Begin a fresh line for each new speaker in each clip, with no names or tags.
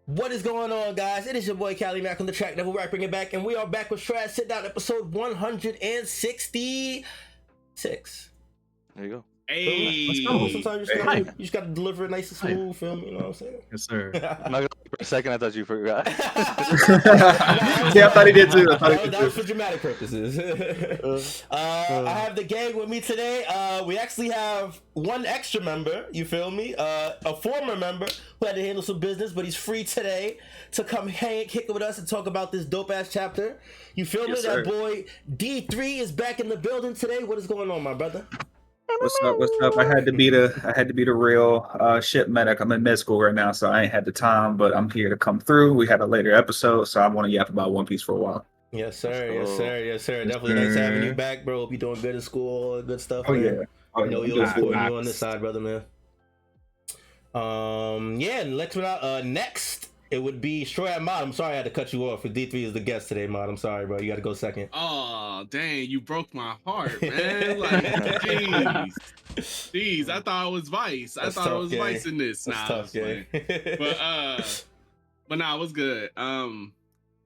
What is going on, guys? It is your boy Cali Mac on the track Devil Right, bring it back, and we are back with Trash Sit Down episode 166.
There you go.
Hey,
sometimes you just gotta deliver it nice and smooth, film. You know what I'm saying?
Yes, sir.
I'm not gonna for a second. I thought you forgot.
Yeah, I thought he did too.
That was for dramatic purposes. I have the gang with me today. We actually have one extra member. You feel me? A former member who had to handle some business, but he's free today to come kick it with us and talk about this dope ass chapter. You feel me?
Sir.
That boy D3 is back in the building today. What is going on, my brother?
What's up? What's up? I had to be the real ship medic. I'm in med school right now, so I ain't had the time, but I'm here to come through. We had a later episode, so I want to yap about One Piece for a while.
Yes, sir. Yes, sir. Yes, sir. Definitely nice having you back, bro. Hope you're doing good in school, all that good stuff.
Oh
man.
yeah.
I know you're supporting you on this side, brother, man. Yeah, and next it would be Stroy Mod. I'm sorry I had to cut you off. For D3 is the guest today, Mod. I'm sorry, bro. You got to go second.
Oh, dang, you broke my heart, man. Like, jeez, I thought it was Vice. I thought it was Vice in this.
That's tough, gang.
but nah, it was good.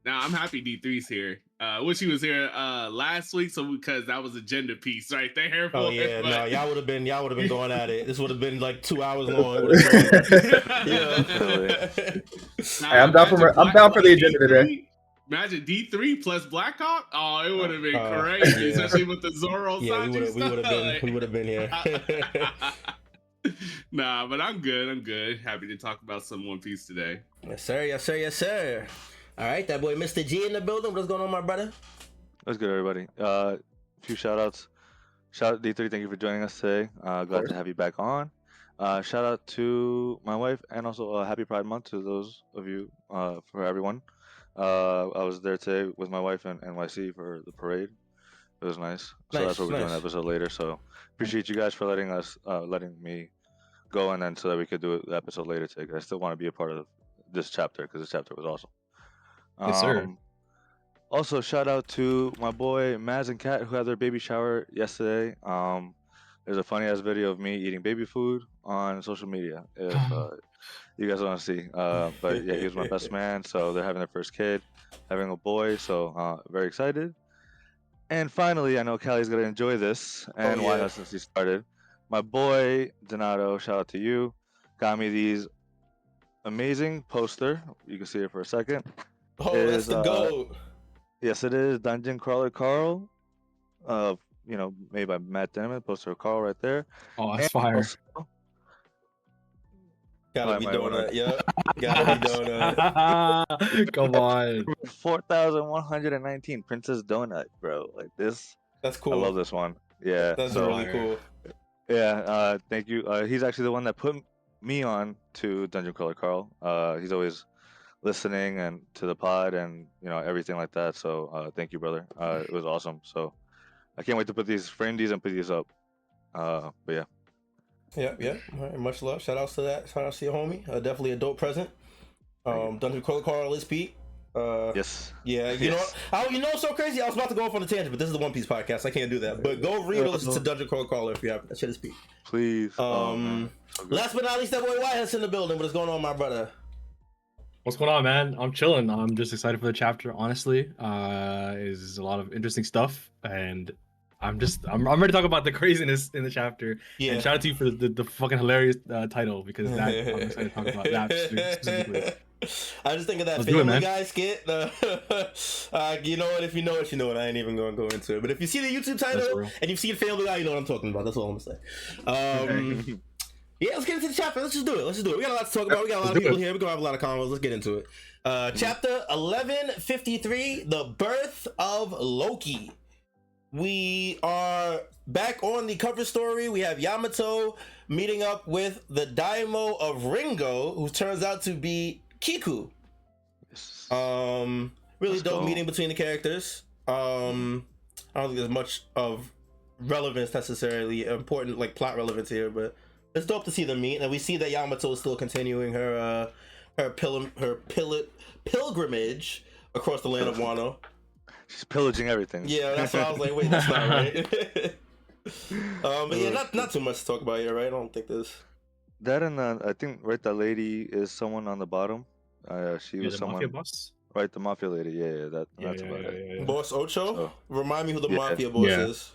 Now I'm happy D3's here. Wish he was here last week, so because that was agenda piece right there.
Oh yeah,
but...
no, y'all would have been going at it. This would have been like 2 hours long.
Hey, I'm down for the agenda today.
Imagine D3 plus Blackhawk. Oh, it would have been crazy,
yeah.
especially with the Zoro.
Yeah, we would have been here.
Nah, but I'm good. Happy to talk about some One Piece today.
Yes, sir. Yes, sir. Yes, sir. All right, that boy Mr. G in the building. What's going on, my brother?
What's good, everybody? A few shout outs. Shout out D3. Thank you for joining us today. Glad to have you back on. Shout out to my wife and also happy Pride Month to those of you, for everyone. I was there today with my wife and NYC for the parade. It was nice. So that's what we're doing an episode later. So appreciate you guys for letting me go, and then so that we could do the episode later today. I still want to be a part of this chapter because this chapter was awesome.
Yes, sir.
Also, shout out to my boy Maz and Kat who had their baby shower yesterday. There's a funny ass video of me eating baby food on social media. If you guys want to see, but yeah, he was my best man. So they're having their first kid, having a boy. So very excited. And finally, I know Callie's gonna enjoy this, and why not since he started. My boy Donato, shout out to you, got me these amazing poster. You can see it for a second.
Oh, that's the gold.
Yes, it is. Dungeon Crawler Carl. Made by Matt Denman. Poster of Carl right there.
Oh, that's fire.
Also,
Gotta be doing that. Yeah. Gotta be doing that.
Come on.
4,119 Princess Donut, bro. Like this.
That's cool.
I love this one. Yeah.
That's really cool.
Yeah. Thank you. He's actually the one that put me on to Dungeon Crawler Carl. He's always listening and to the pod and everything like that. So thank you, brother. It was awesome. So I can't wait to frame these and put these up. But yeah.
Yeah. All right, much love. Shout outs to that. Shout outs to your homie. Definitely a dope present. Dungeon Crawler Carl is Pete.
Yes.
Yeah, you know what's so crazy? I was about to go off on a tangent, but this is the One Piece podcast. I can't do that. But go read or listen to Dungeon Crawler Caller if you have. That shit is Pete.
Please.
Last but not least, that boy Whitehead's in the building. What is going on, my brother?
What's going on, man? I'm chilling. I'm just excited for the chapter. Honestly, is a lot of interesting stuff, and I'm ready to talk about the craziness in the chapter. Yeah. And shout out to you for the fucking hilarious title because I'm excited to talk about that specifically.
I just think of that Family Guy skit. You know what? If you know it, you know it. I ain't even going to go into it. But if you see the YouTube title and you've seen Family Guy, you know what I'm talking about. That's all I'm going to say. Yeah, let's get into the chapter. Let's just do it. We got a lot to talk about. We got a lot of people here. We're going to have a lot of convos. Let's get into it. Chapter 1153, The Birth of Loki. We are back on the cover story. We have Yamato meeting up with the Daimyo of Ringo, who turns out to be Kiku. Really dope meeting between the characters. I don't think there's much of relevance necessarily, important like plot relevance here, but it's dope to see them meet, and we see that Yamato is still continuing her pilgrimage across the land of Wano.
She's pillaging everything.
Yeah, that's why I was like, wait, that's not right. But yeah, not too much to talk about here, right? I don't think there's.
That and I think right, that lady is someone on the bottom. She
Yeah,
was
the
someone.
mafia boss.
Right, the mafia lady. Yeah,
Yeah,
that's about it.
Boss Ocho.
So,
Remind me who the
yeah.
mafia boss
Yeah.
is.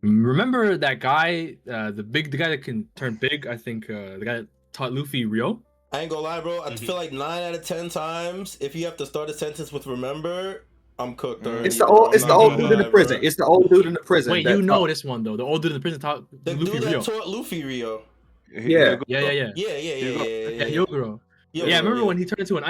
Remember that guy, the guy that can turn big? I think the guy that taught Luffy Rio.
I ain't gonna lie, bro. I feel like 9 out of 10 times, if you have to start a sentence with "remember," I'm cooked already.
It's the old.
I'm
It's
not
the old
gonna
dude in
lie,
the prison.
bro.
It's the old dude in the prison.
Wait,
that
you know
taught-
this one though. The old dude in the prison taught
The
Luffy
dude
Rio.
that taught Luffy Rio.
Yeah.
Yeah.
Yeah.
Yogoro.
Yo,
Yeah, I remember
yeah.
when he turned into an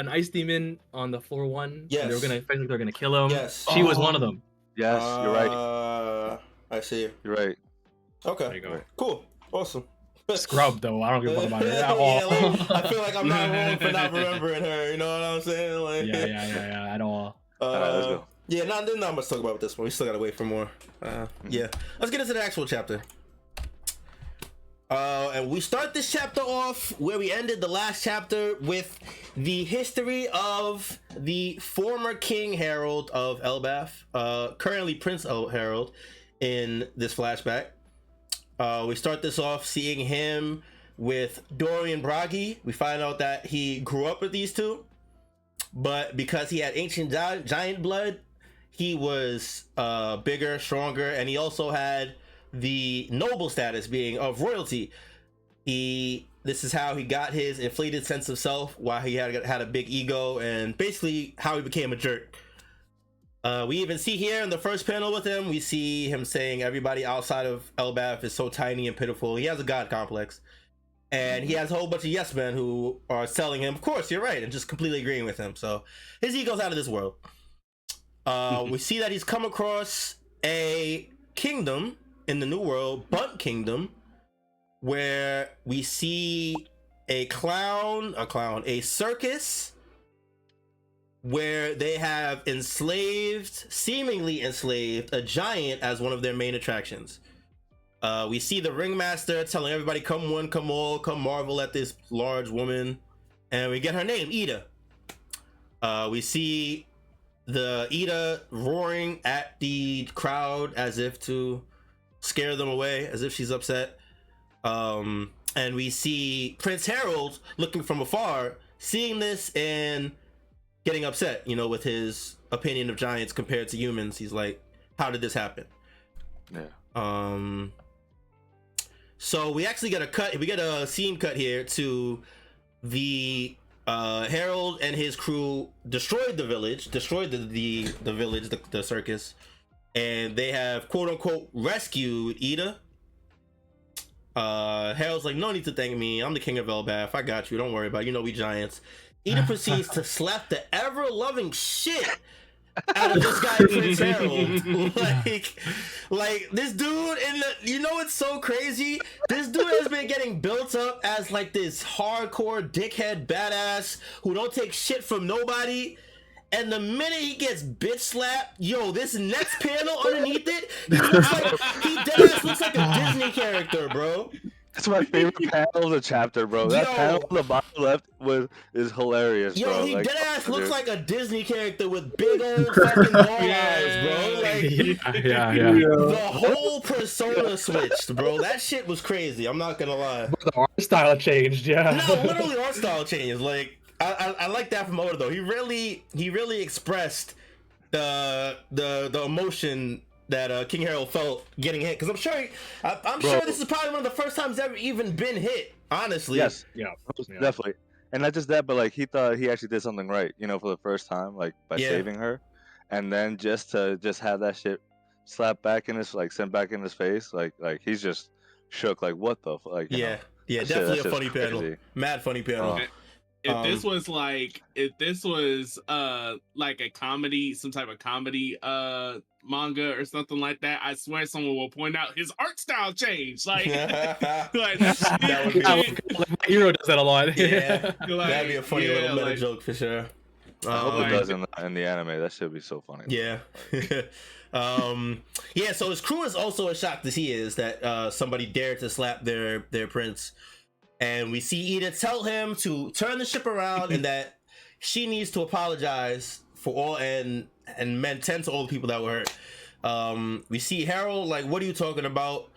ice demon on the floor 1.
Yes.
And they were gonna kill him.
Yes.
She was one of them.
Yes, you're right.
I see.
You're right.
Okay.
There you go.
Cool. Awesome.
Scrub though. I don't give a fuck about it at all.
Yeah, like, I feel like I'm not wrong for not remembering her. You know what I'm saying? Like,
yeah, at all.
Alright, let's go.
Yeah, there's not much to talk about with this one. We still gotta wait for more. Yeah, let's get into the actual chapter. And we start this chapter off where we ended the last chapter with the history of the former King Harald of Elbaf, currently Prince Harald, in this flashback. We start this off seeing him with Dorian Bragi. We find out that he grew up with these two, but because he had ancient giant blood, he was bigger, stronger, and he also had the noble status, being of royalty. This is how he got his inflated sense of self, why he had a big ego, and basically how he became a jerk. We even see here in the first panel with him, we see him saying everybody outside of Elbaf is so tiny and pitiful. He has a god complex, and he has a whole bunch of yes men who are telling him, of course, you're right, and just completely agreeing with him. So his ego's out of this world. We see that he's come across a kingdom in the New World, Bunt Kingdom, where we see a circus, where they have seemingly enslaved a giant as one of their main attractions. We see the ringmaster telling everybody, come one, come all, come marvel at this large woman. And we get her name, Ida. We see the Ida roaring at the crowd as if to scare them away, as if she's upset. And we see Prince Harald looking from afar, seeing this and getting upset, with his opinion of giants compared to humans. He's like, how did this happen?
Yeah.
So we actually get a scene cut here to the Harald and his crew destroyed the village, the circus, and they have quote unquote rescued Ida. Harold's like, no need to thank me, I'm the king of Elbaf, I got you, don't worry about it, we giants. Ida proceeds to slap the ever-loving shit out of this guy Prince Harald. like this dude it's so crazy. This dude has been getting built up as like this hardcore dickhead badass who don't take shit from nobody. And the minute he gets bitch slapped, this next panel underneath it, he deadass looks like a Disney character, bro.
That's my favorite panel of the chapter, bro. That panel on the bottom left is hilarious, bro.
He deadass looks like a Disney character with big old fucking ball eyes, bro. The whole persona switched, bro. That shit was crazy. I'm not gonna lie.
But the art style changed,
No, literally art style changed. Like I like that from Oda though. He really expressed the emotion that King Harald felt getting hit, because I'm sure this is probably one of the first times ever even been hit, honestly.
Yes, definitely. And not just that, but like he thought he actually did something right, for the first time, like by saving her, and then just to have that shit slapped back in his sent back in his face, like he's just shook, like what the fuck,
definitely a funny panel, mad funny panel.
If this was like a comedy, some type of comedy manga or something like that, I swear someone will point out his art style changed. Like
that would be like my hero does that a lot.
That'd be a funny little meta joke for sure.
I hope it does in the anime. That should be so funny.
Yeah. So his crew is also as shocked as he is that somebody dared to slap their prince. And we see Ida tell him to turn the ship around and that she needs to apologize for all and tend to all the people that were hurt. We see Harald like, what are you talking about?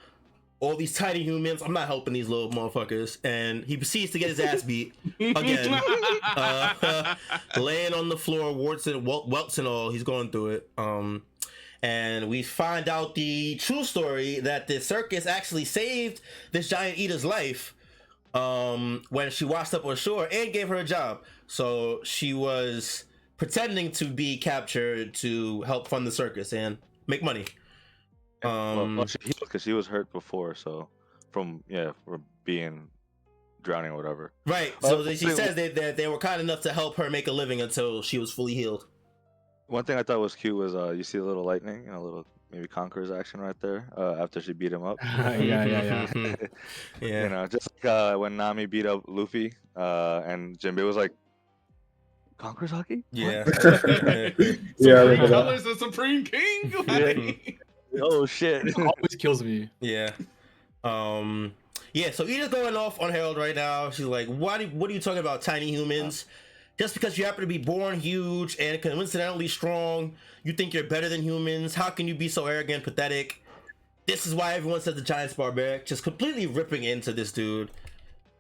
all these tiny humans. I'm not helping these little motherfuckers. And he proceeds to get his ass beat again, laying on the floor, warts and welts and all. He's going through it. And we find out the true story that the circus actually saved this giant eater's life when she washed up on shore and gave her a job. So she was pretending to be captured to help fund the circus and make money.
Because she was hurt before, so from being drowning or whatever.
Right. So she says that they were kind enough to help her make a living until she was fully healed.
One thing I thought was cute was you see a little lightning and a little maybe Conqueror's action right there after she beat him up.
Yeah.
You know, just like when Nami beat up Luffy and Jinbei was like, Conqueror's Haki?
Yeah.
Supreme Colors the Supreme King. Like...
Oh shit!
It always kills me.
Yeah. Yeah. So Ida's going off on Harald right now. She's like, "What are you talking about, tiny humans? Just because you happen to be born huge and coincidentally strong, you think you're better than humans? How can you be so arrogant, pathetic? This is why everyone says the giant's barbaric." Just completely ripping into this dude.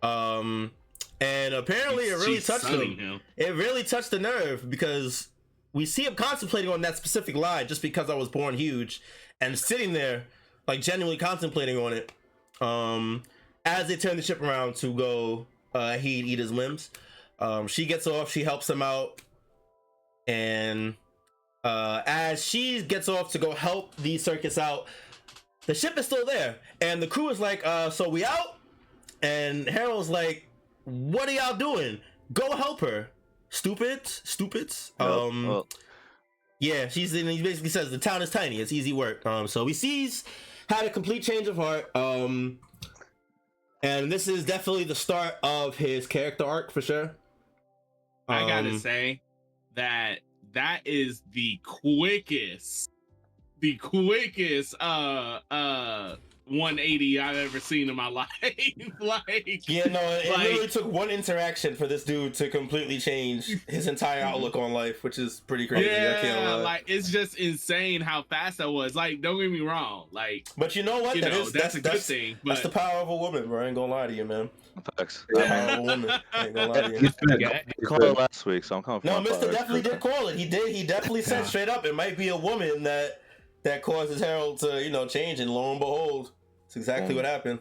And apparently it really touched him. It really touched the nerve because we see him contemplating on that specific line. Just because I was born huge, and sitting there like genuinely contemplating on it. As they turn the ship around to go heed Ida's limbs. She gets off, she helps him out, and as she gets off to go help the circus out, the ship is still there, and the crew is like, so we out? And Harold's like, what are y'all doing? Go help her, stupids. Yeah, he basically says the town is tiny, it's easy work. So he sees had a complete change of heart, and this is definitely the start of his character arc for sure.
I gotta say that is the quickest 180 I've ever seen in my life. Like,
yeah, no, it literally took one interaction for this dude to completely change his entire outlook on life, which is pretty crazy.
Yeah,
I can't lie.
like it's just insane how fast that was. Like, don't get me wrong, like,
but you know what?
That's a good thing. But...
That's the power of a woman, bro. I ain't gonna lie to you, man.
Facts.
The power of a woman. I ain't gonna lie to you.
You called it last week, so I'm coming.
No, Mr. definitely did call it. He did. He definitely said straight up, it might be a woman that causes Harold to, change, and lo and behold, it's exactly what happened.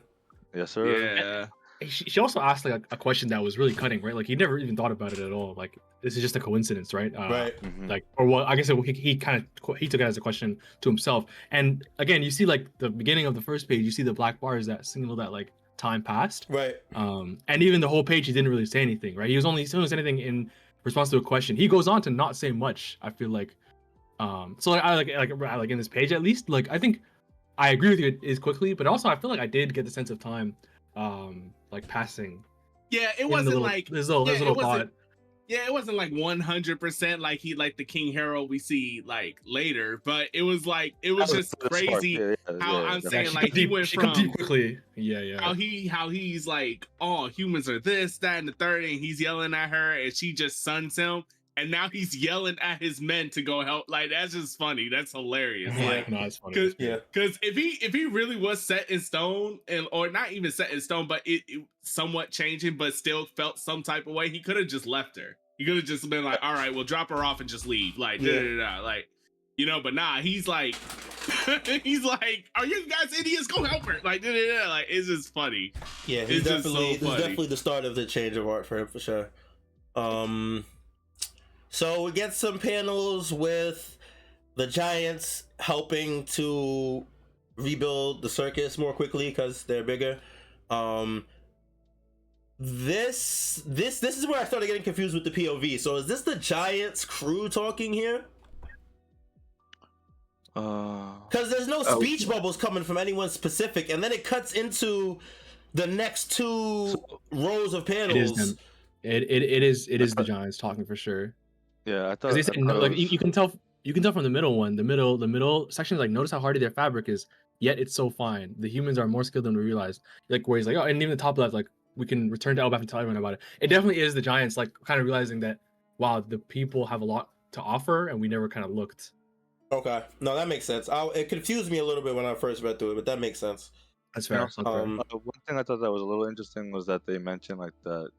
Yes, sir.
Yeah.
She also asked like a question that was really cutting, right? Like he never even thought about it at all. Like this is just a coincidence, right?
Right.
Like, or well, I guess he took it as a question to himself. And again, you see like the beginning of the first page, you see the black bars that signal that like time passed.
Right.
And even the whole page, he didn't really say anything, right? He only saying anything in response to a question. He goes on to not say much. I feel like. So like I like in this page at least, like I think I agree with you, it is quickly, but also I feel like I did get the sense of time like passing.
Yeah, it wasn't like
this little thought.
Yeah, it wasn't like 100% like he like the King Harold we see like later, but it was just crazy I'm saying like he went from
deep quickly. Yeah.
How he's like, oh, humans are this, that, and the third, and he's yelling at her and she just suns him. And now he's yelling at his men to go help. Like, that's just funny. That's hilarious. Like,
no, it's funny.
Because if he really was set in stone, or not even set in stone, but it somewhat changing, but still felt some type of way, he could have just left her. He could have just been like, all right, we'll drop her off and just leave. Like, like, but nah, he's like, are you guys idiots? Go help her. Like, like, it's just funny.
Yeah,
it's
definitely, this is definitely the start of the change of art for him for sure. So we get some panels with the giants helping to rebuild the circus more quickly because they're bigger. This is where I started getting confused with the POV. So is this the giants crew talking here? Because there's no speech bubbles coming from anyone specific, and then it cuts into the next two rows of panels.
It is the giants talking for sure.
Yeah, I thought
they said no, like you can tell from the middle one. The middle section is like, notice how hardy their fabric is, yet it's so fine. The humans are more skilled than we realized. Like where he's like, oh, and even the top left, like we can return to Elbaf and tell everyone about it. It definitely is the giants, like kind of realizing that wow, the people have a lot to offer, and we never kind of looked.
Okay, no, that makes sense. It confused me a little bit when I first read through it, but that makes sense.
That's fair.
One thing I thought that was a little interesting was that they mentioned like that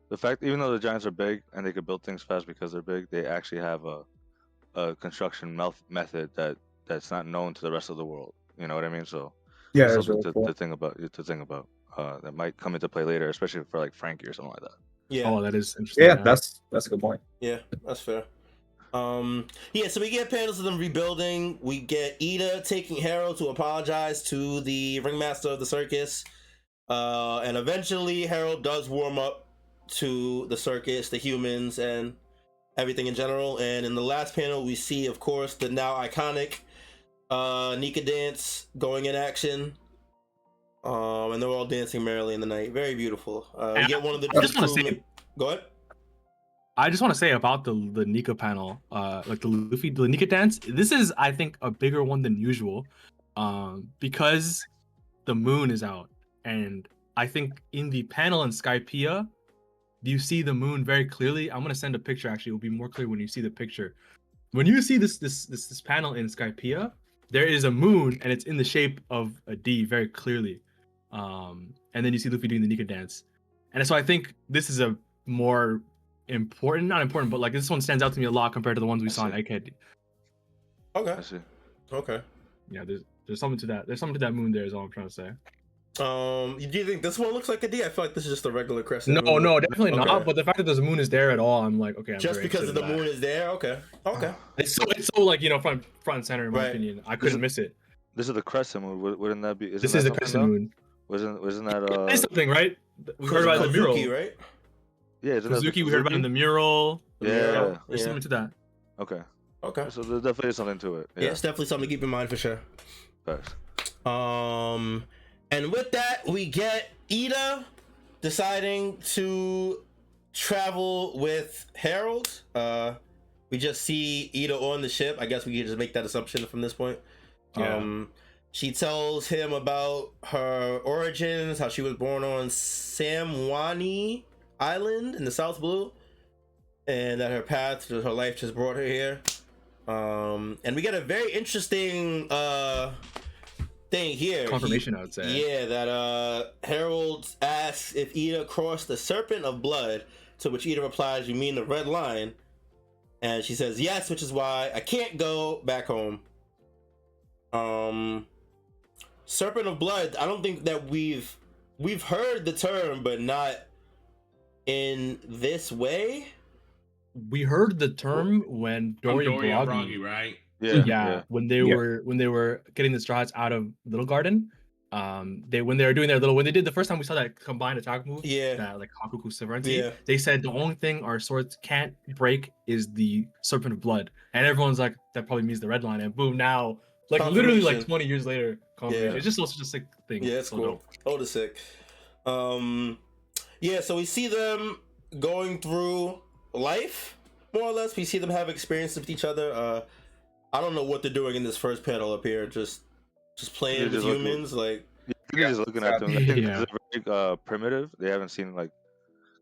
the fact even though the giants are big and they could build things fast because they're big, they actually have a construction method that's not known to the rest of the world. You know what I mean? So
Yeah,
that's
that's
something
really cool.
to think about. That might come into play later, especially for like Frankie or something like that.
Yeah.
Oh, that is interesting.
Yeah, that's a good point.
Yeah, that's fair. Yeah, so we get panels of them rebuilding. We get Ida taking Harald to apologize to the ringmaster of the circus. And eventually Harald does warm up to the circus, the humans, and everything in general. And in the last panel, we see, of course, the now iconic Nika dance going in action. And they're all dancing merrily in the night. Very beautiful. We get one of the go ahead.
I just want to say about the Nika panel, like the Nika dance. This is, I think, a bigger one than usual, because the moon is out, and I think in the panel in Skypiea, you see the moon very clearly. I'm gonna send a picture. Actually, it will be more clear when you see the picture. When you see this panel in Skypiea, there is a moon, and it's in the shape of a D very clearly. And then you see Luffy doing the Nika dance, and so I think this is a more not important, but like this one stands out to me a lot compared to the ones we saw in Egghead.
Okay.
I see.
Okay.
Yeah, there's something to that. There's something to that moon there is all I'm trying to say.
Do you think this one looks like a D? I feel like this is just a regular crescent.
No, definitely not. But the fact that the moon is there at all, I'm like, okay. I'm
just because of the moon is there. Okay.
It's so like front and center in my opinion. I couldn't miss it.
This is the crescent moon. Wouldn't that be?
This is the crescent moon.
Wasn't that?
It's something, right? We heard about the mural,
right?
Yeah,
Kazuki. We heard about in the mural.
Yeah.
There's something to that.
Okay.
So
there definitely is something to it.
Yeah, it's definitely something to keep in mind for sure.
Thanks.
And with that, we get Ida deciding to travel with Harald. We just see Ida on the ship. I guess we can just make that assumption from this point.
Yeah.
She tells him about her origins, how she was born on Samwani Island in the South Blue, and that her path to her life just brought her here. And we get a very interesting thing here.
Confirmation, I would say.
Yeah, that Harald asks if Ida crossed the Serpent of Blood, to which Ida replies, "You mean the Red Line?" And she says, "Yes, which is why I can't go back home." Serpent of Blood, I don't think that we've heard the term, but not in this way.
We heard the term when Dory and
Broggy, right?
Yeah. When they were getting the Straw Hats out of Little Garden, when they were doing when they did the first time we saw that combined attack move, that like Hakuku Sovereignty, they said the only thing our swords can't break is the Serpent of Blood, and everyone's like, that probably means the Red Line, and boom, now like literally like 20 years later, it's just such a sick thing.
Yeah, it's so cool. Oh, the sick. Yeah, so we see them going through life, more or less. We see them have experiences with each other. I don't know what they're doing in this first panel up here. Just playing with humans, like
you're just looking at them. I think they're very primitive. They haven't seen like,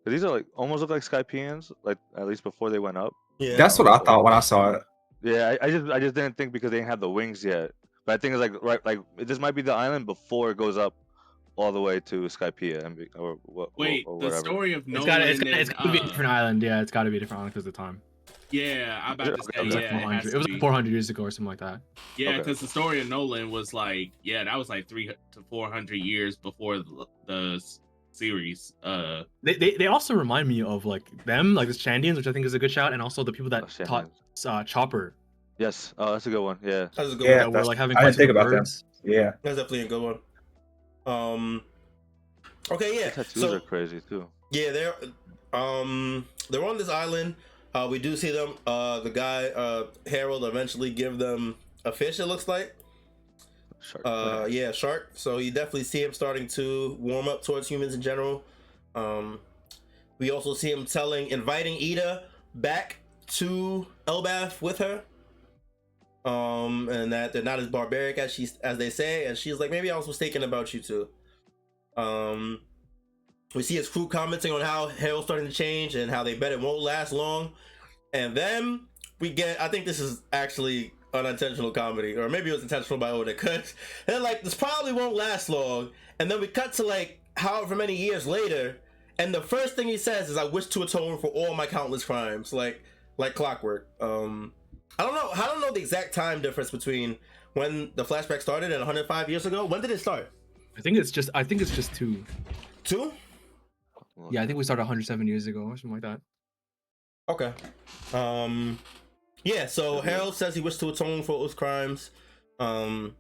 these are like almost look like Skypeans, like at least before they went up.
Yeah, that's what I thought when I saw it.
Yeah, I just didn't think because they didn't have the wings yet. But I think it's like this might be the island before it goes up all the way to Skypiea or
the story of Nolan.
It's gotta be a different island. Yeah, it's gotta be a different island because of the time.
Yeah, I'm about to say,
it was like 400 years ago or something like that.
Yeah, because the story of Nolan was like, that was like 300 to 400 years before the series.
They also remind me of like them, like the Shandians, which I think is a good shout, and also the people that taught Chopper.
Yes, that's a good one. Yeah,
that's a good one.
We're like having
I didn't think about
birds.
That. Yeah,
that's definitely a good one. Okay, yeah.
The tattoos are crazy too.
Yeah, they're on this island. We do see them. The guy Harald eventually give them a fish. It looks like. Shark. Yeah, shark. So you definitely see him starting to warm up towards humans in general. We also see him inviting Ida back to Elbaf with her. And that they're not as barbaric as they say, and she's like, maybe I was mistaken about you too. We see his crew commenting on how Harald's starting to change and how they bet it won't last long. And then we get, I think this is actually unintentional comedy, or maybe it was intentional by Oda, because they're like, this probably won't last long, and then we cut to like however many years later, and the first thing he says is, "I wish to atone for all my countless crimes," like clockwork. I don't know the exact time difference between when the flashback started and 105 years ago. When did it start?
I think it's just 2.
2?
Yeah, I think we started 107 years ago or something like that.
Okay. Yeah, so Harald says he wishes to atone for those crimes. And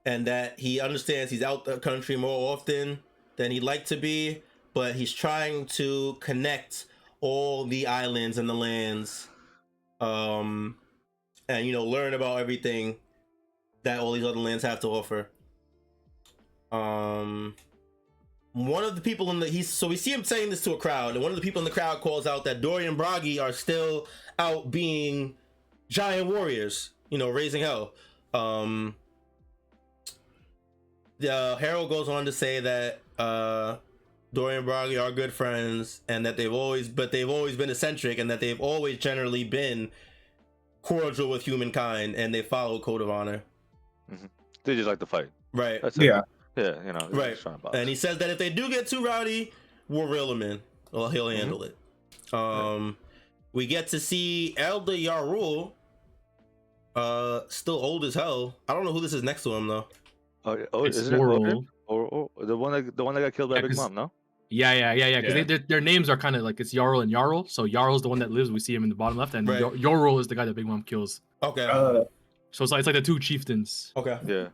that he understands he's out the country more often than he'd like to be, but he's trying to connect all the islands and the lands, and learn about everything that all these other lands have to offer. One of the people so we see him saying this to a crowd, and one of the people in the crowd calls out that Dory and Bragi are still out being giant warriors, raising hell. Harald goes on to say that Dory and Bragi are good friends, and that they've always been eccentric, and that they've always generally been cordial with humankind, and they follow code of honor.
Mm-hmm. They just like to fight.
Right.
That's it.
Yeah.
Yeah,
right. And he says that if they do get too rowdy, we'll reel him in. Well, he'll handle it. We get to see Elder Yarul, still old as hell. I don't know who this is next to him though.
Isn't it Logan?
Or the one that got killed by Big Mom? No.
Yeah. Because their names are kind of like, it's Jarl and Jarl. So Jarl's the one that lives. We see him in the bottom left, and Jarl is the guy that Big Mom kills.
Okay.
So it's like the two chieftains.
Okay.
Yeah.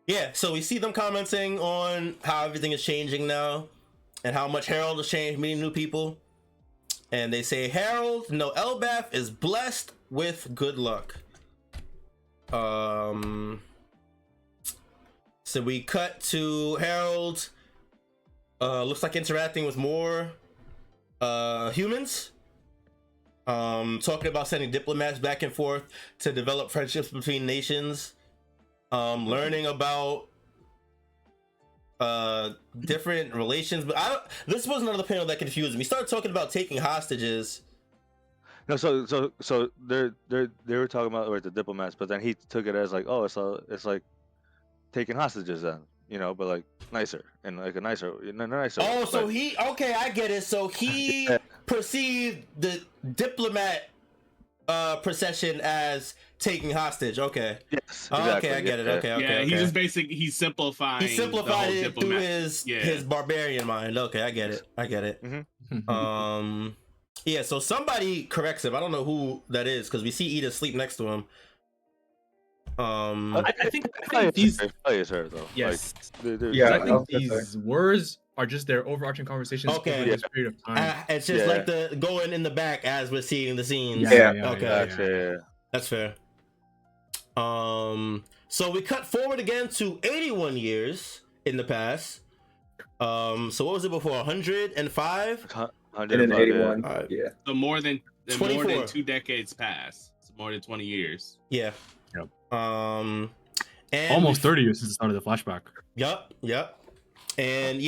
Yeah, so we see them commenting on how everything is changing now, and how much Harald has changed, meeting new people. And they say Harald, no, Elbaf is blessed with good luck. So we cut to Harald, looks like interacting with more humans. Talking about sending diplomats back and forth to develop friendships between nations. Learning about different relations, but this was another panel that confused me. We started talking about taking hostages.
No, so they were talking about the diplomats, but then he took it as like, oh, it's like taking hostages then, but like nicer and like a nicer.
Oh, so I get it. So he perceived the diplomat procession as taking hostage. Okay.
Yes.
Exactly.
Okay,
I get it. Okay.
He just basically he simplified
it through his barbarian mind. Okay, I get it.
Mm-hmm.
Yeah. So somebody corrects him. I don't know who that is because we see Ida sleep next to him.
I think these.
Is her though.
Yes.
Like,
I think these words are just their overarching conversations over this period of time.
It's just like the going in the back as we're seeing the scenes.
Okay.
That's fair. So we cut forward again to 81 years in the past. So what was it before? 105?
181. Yeah.
So more than 2 decades passed. It's more than 20 years.
Yeah.
Yep.
And
almost 30 years since the start of the flashback.
Yep. And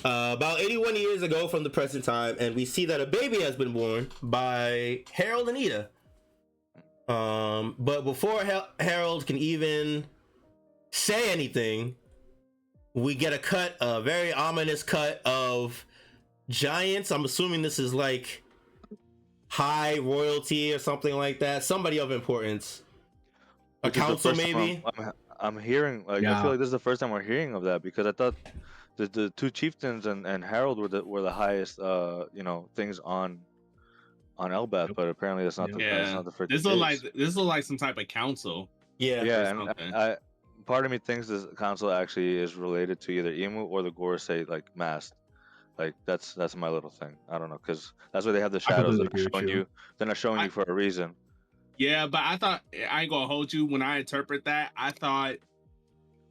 about 81 years ago from the present time, and we see that a baby has been born by Harald and Ida. But before Harald can even say anything, we get a very ominous cut of giants. I'm assuming this is like high royalty or something like that. Somebody of importance. A council, maybe.
I'm hearing I feel like this is the first time we're hearing of that, because I thought the two chieftains and Harald were the highest things on Elbaf, but apparently that's not the freaking
This look like some type of council.
And part of me thinks this council actually is related to either Emu or the Gorosei mast. Like that's my little thing. I don't know, because that's why they have the shadows that are showing you. They're not showing you for a reason.
Yeah, but I thought, I ain't gonna hold you, when I interpret that, I thought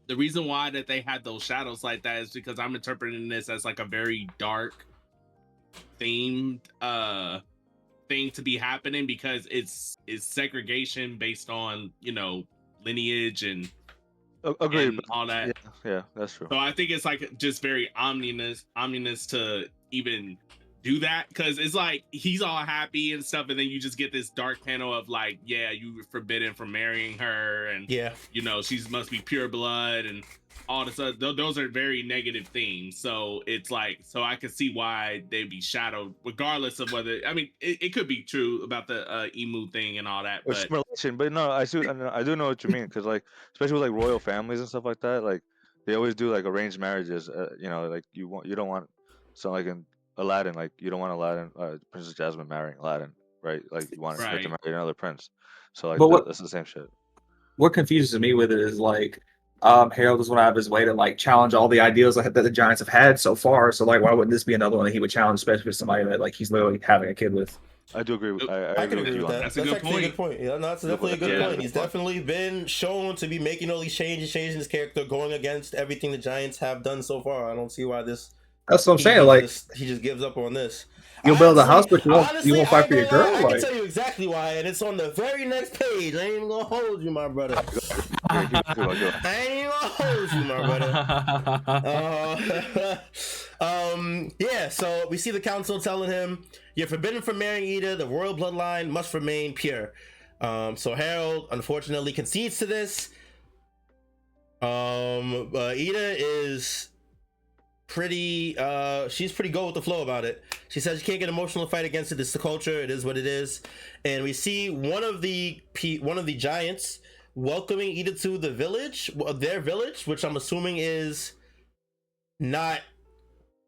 the reason why that they had those shadows like that is because I'm interpreting this as like a very dark themed thing to be happening, because it's segregation based on lineage and
agreed,
and all that.
Yeah, that's true.
So I think it's like just very ominous to even do that, because it's like he's all happy and stuff, and then you just get this dark panel of like, yeah, you were forbidden from marrying her, and you know, she's must be pure blood and all this other, those are very negative themes. So it's like, so I can see why they'd be shadowed, regardless of whether, I mean, it could be true about the emu thing and all that, but
no, I do know what you mean, because like, especially with like royal families and stuff like that, like they always do like arranged marriages. You know, like you don't want, so like in Aladdin, like you don't want Aladdin, Princess Jasmine marrying Aladdin, right? Like you want her to marry another prince. So like that's the same shit.
What confuses me with it is like, Harold is going to have his way to like challenge all the ideals that the Giants have had so far. So like, why wouldn't this be another one that he would challenge, especially with somebody that like he's literally having a kid with?
I do agree. I
can agree with that.
That's
actually
a
good point. Yeah, no, that's definitely a good point. He's definitely been shown to be making all these changes, changing his character, going against everything the Giants have done so far. I don't see why this.
That's what I'm saying. Like
he just gives up on this.
You'll build a house, but you won't fight for your girl.
I can tell you exactly why, and it's on the very next page. I ain't even gonna hold you, my brother. I ain't even gonna hold you, my brother. Yeah. So we see the council telling him, "You're forbidden from marrying Ida. The royal bloodline must remain pure." So Harold unfortunately concedes to this. Ida is pretty she's pretty go with the flow about it. She says you can't get emotional, fight against it. It's the culture. It is what it is. And we see one of the Giants welcoming Ida to the village, their village, which I'm assuming is not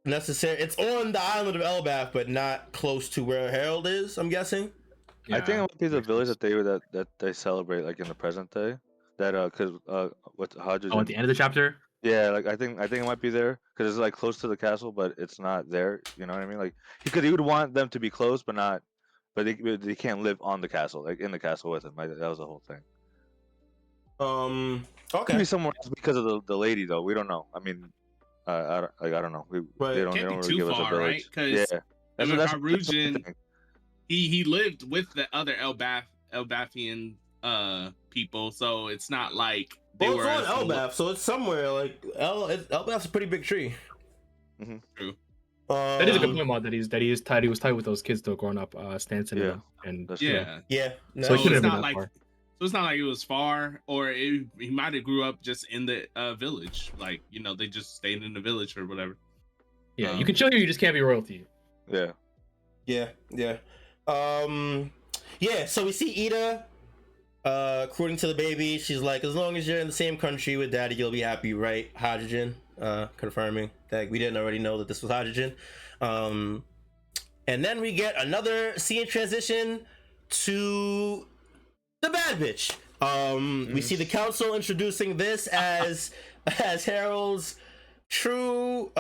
necessary. It's on the island of Elbaf, but not close to where Harold is, I'm guessing.
I think it might be the village that they celebrate like in the present day. That because what's Hydrogen?
At the end of the chapter.
Yeah, like I think it might be there because it's like close to the castle, but it's not there. You know what I mean? Like he would want them to be close, but not, but they can't live on the castle, like in the castle with him. Like, that was the whole thing.
Okay.
Maybe somewhere else because of the lady though. We don't know. I mean, I don't know. They don't really give us a village.
Right?
Yeah,
that's Harujin, he lived with the other Elbathian people, so it's not like.
Well, it's on Elbaf, so it's somewhere like Elbaf's a pretty big tree.
Mm-hmm.
True.
That is a good point, Mod. He was tied with those kids though, growing up, Stanton. And
No,
so
it's not like far. So it's not like it was far, or he might have grew up just in the village, like they just stayed in the village or whatever.
Yeah, you can chill here, you just can't be royalty.
Yeah.
So we see Ida. According to the baby, she's like, as long as you're in the same country with daddy, you'll be happy, right? Hydrogen, confirming that we didn't already know that this was Hydrogen. And then we get another scene transition to the bad bitch. We see the council introducing this as Harold's true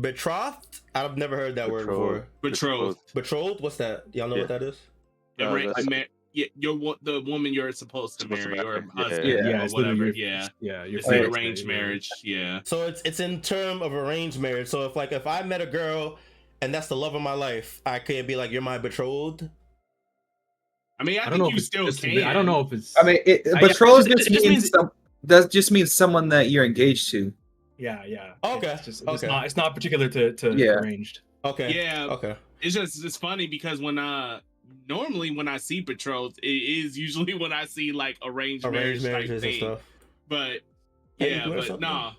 betrothed. I've never heard that word before. Betrothed. What's that? Y'all know what that is?
The woman you're supposed to marry, or husband,
or
whatever.
It's
an arranged marriage. Yeah.
So it's in term of arranged marriage. So if I met a girl and that's the love of my life, I can't be like, you're my betrothed.
I mean, I think you still can.
I don't know if it's.
I mean, betrothed just means someone that you're engaged to.
Yeah.
Okay.
It's not particular to arranged.
Okay.
Yeah.
Okay.
It's funny because when normally when I see betrothed, it is usually when I see like arranged marriage type thing. And stuff. But but nah.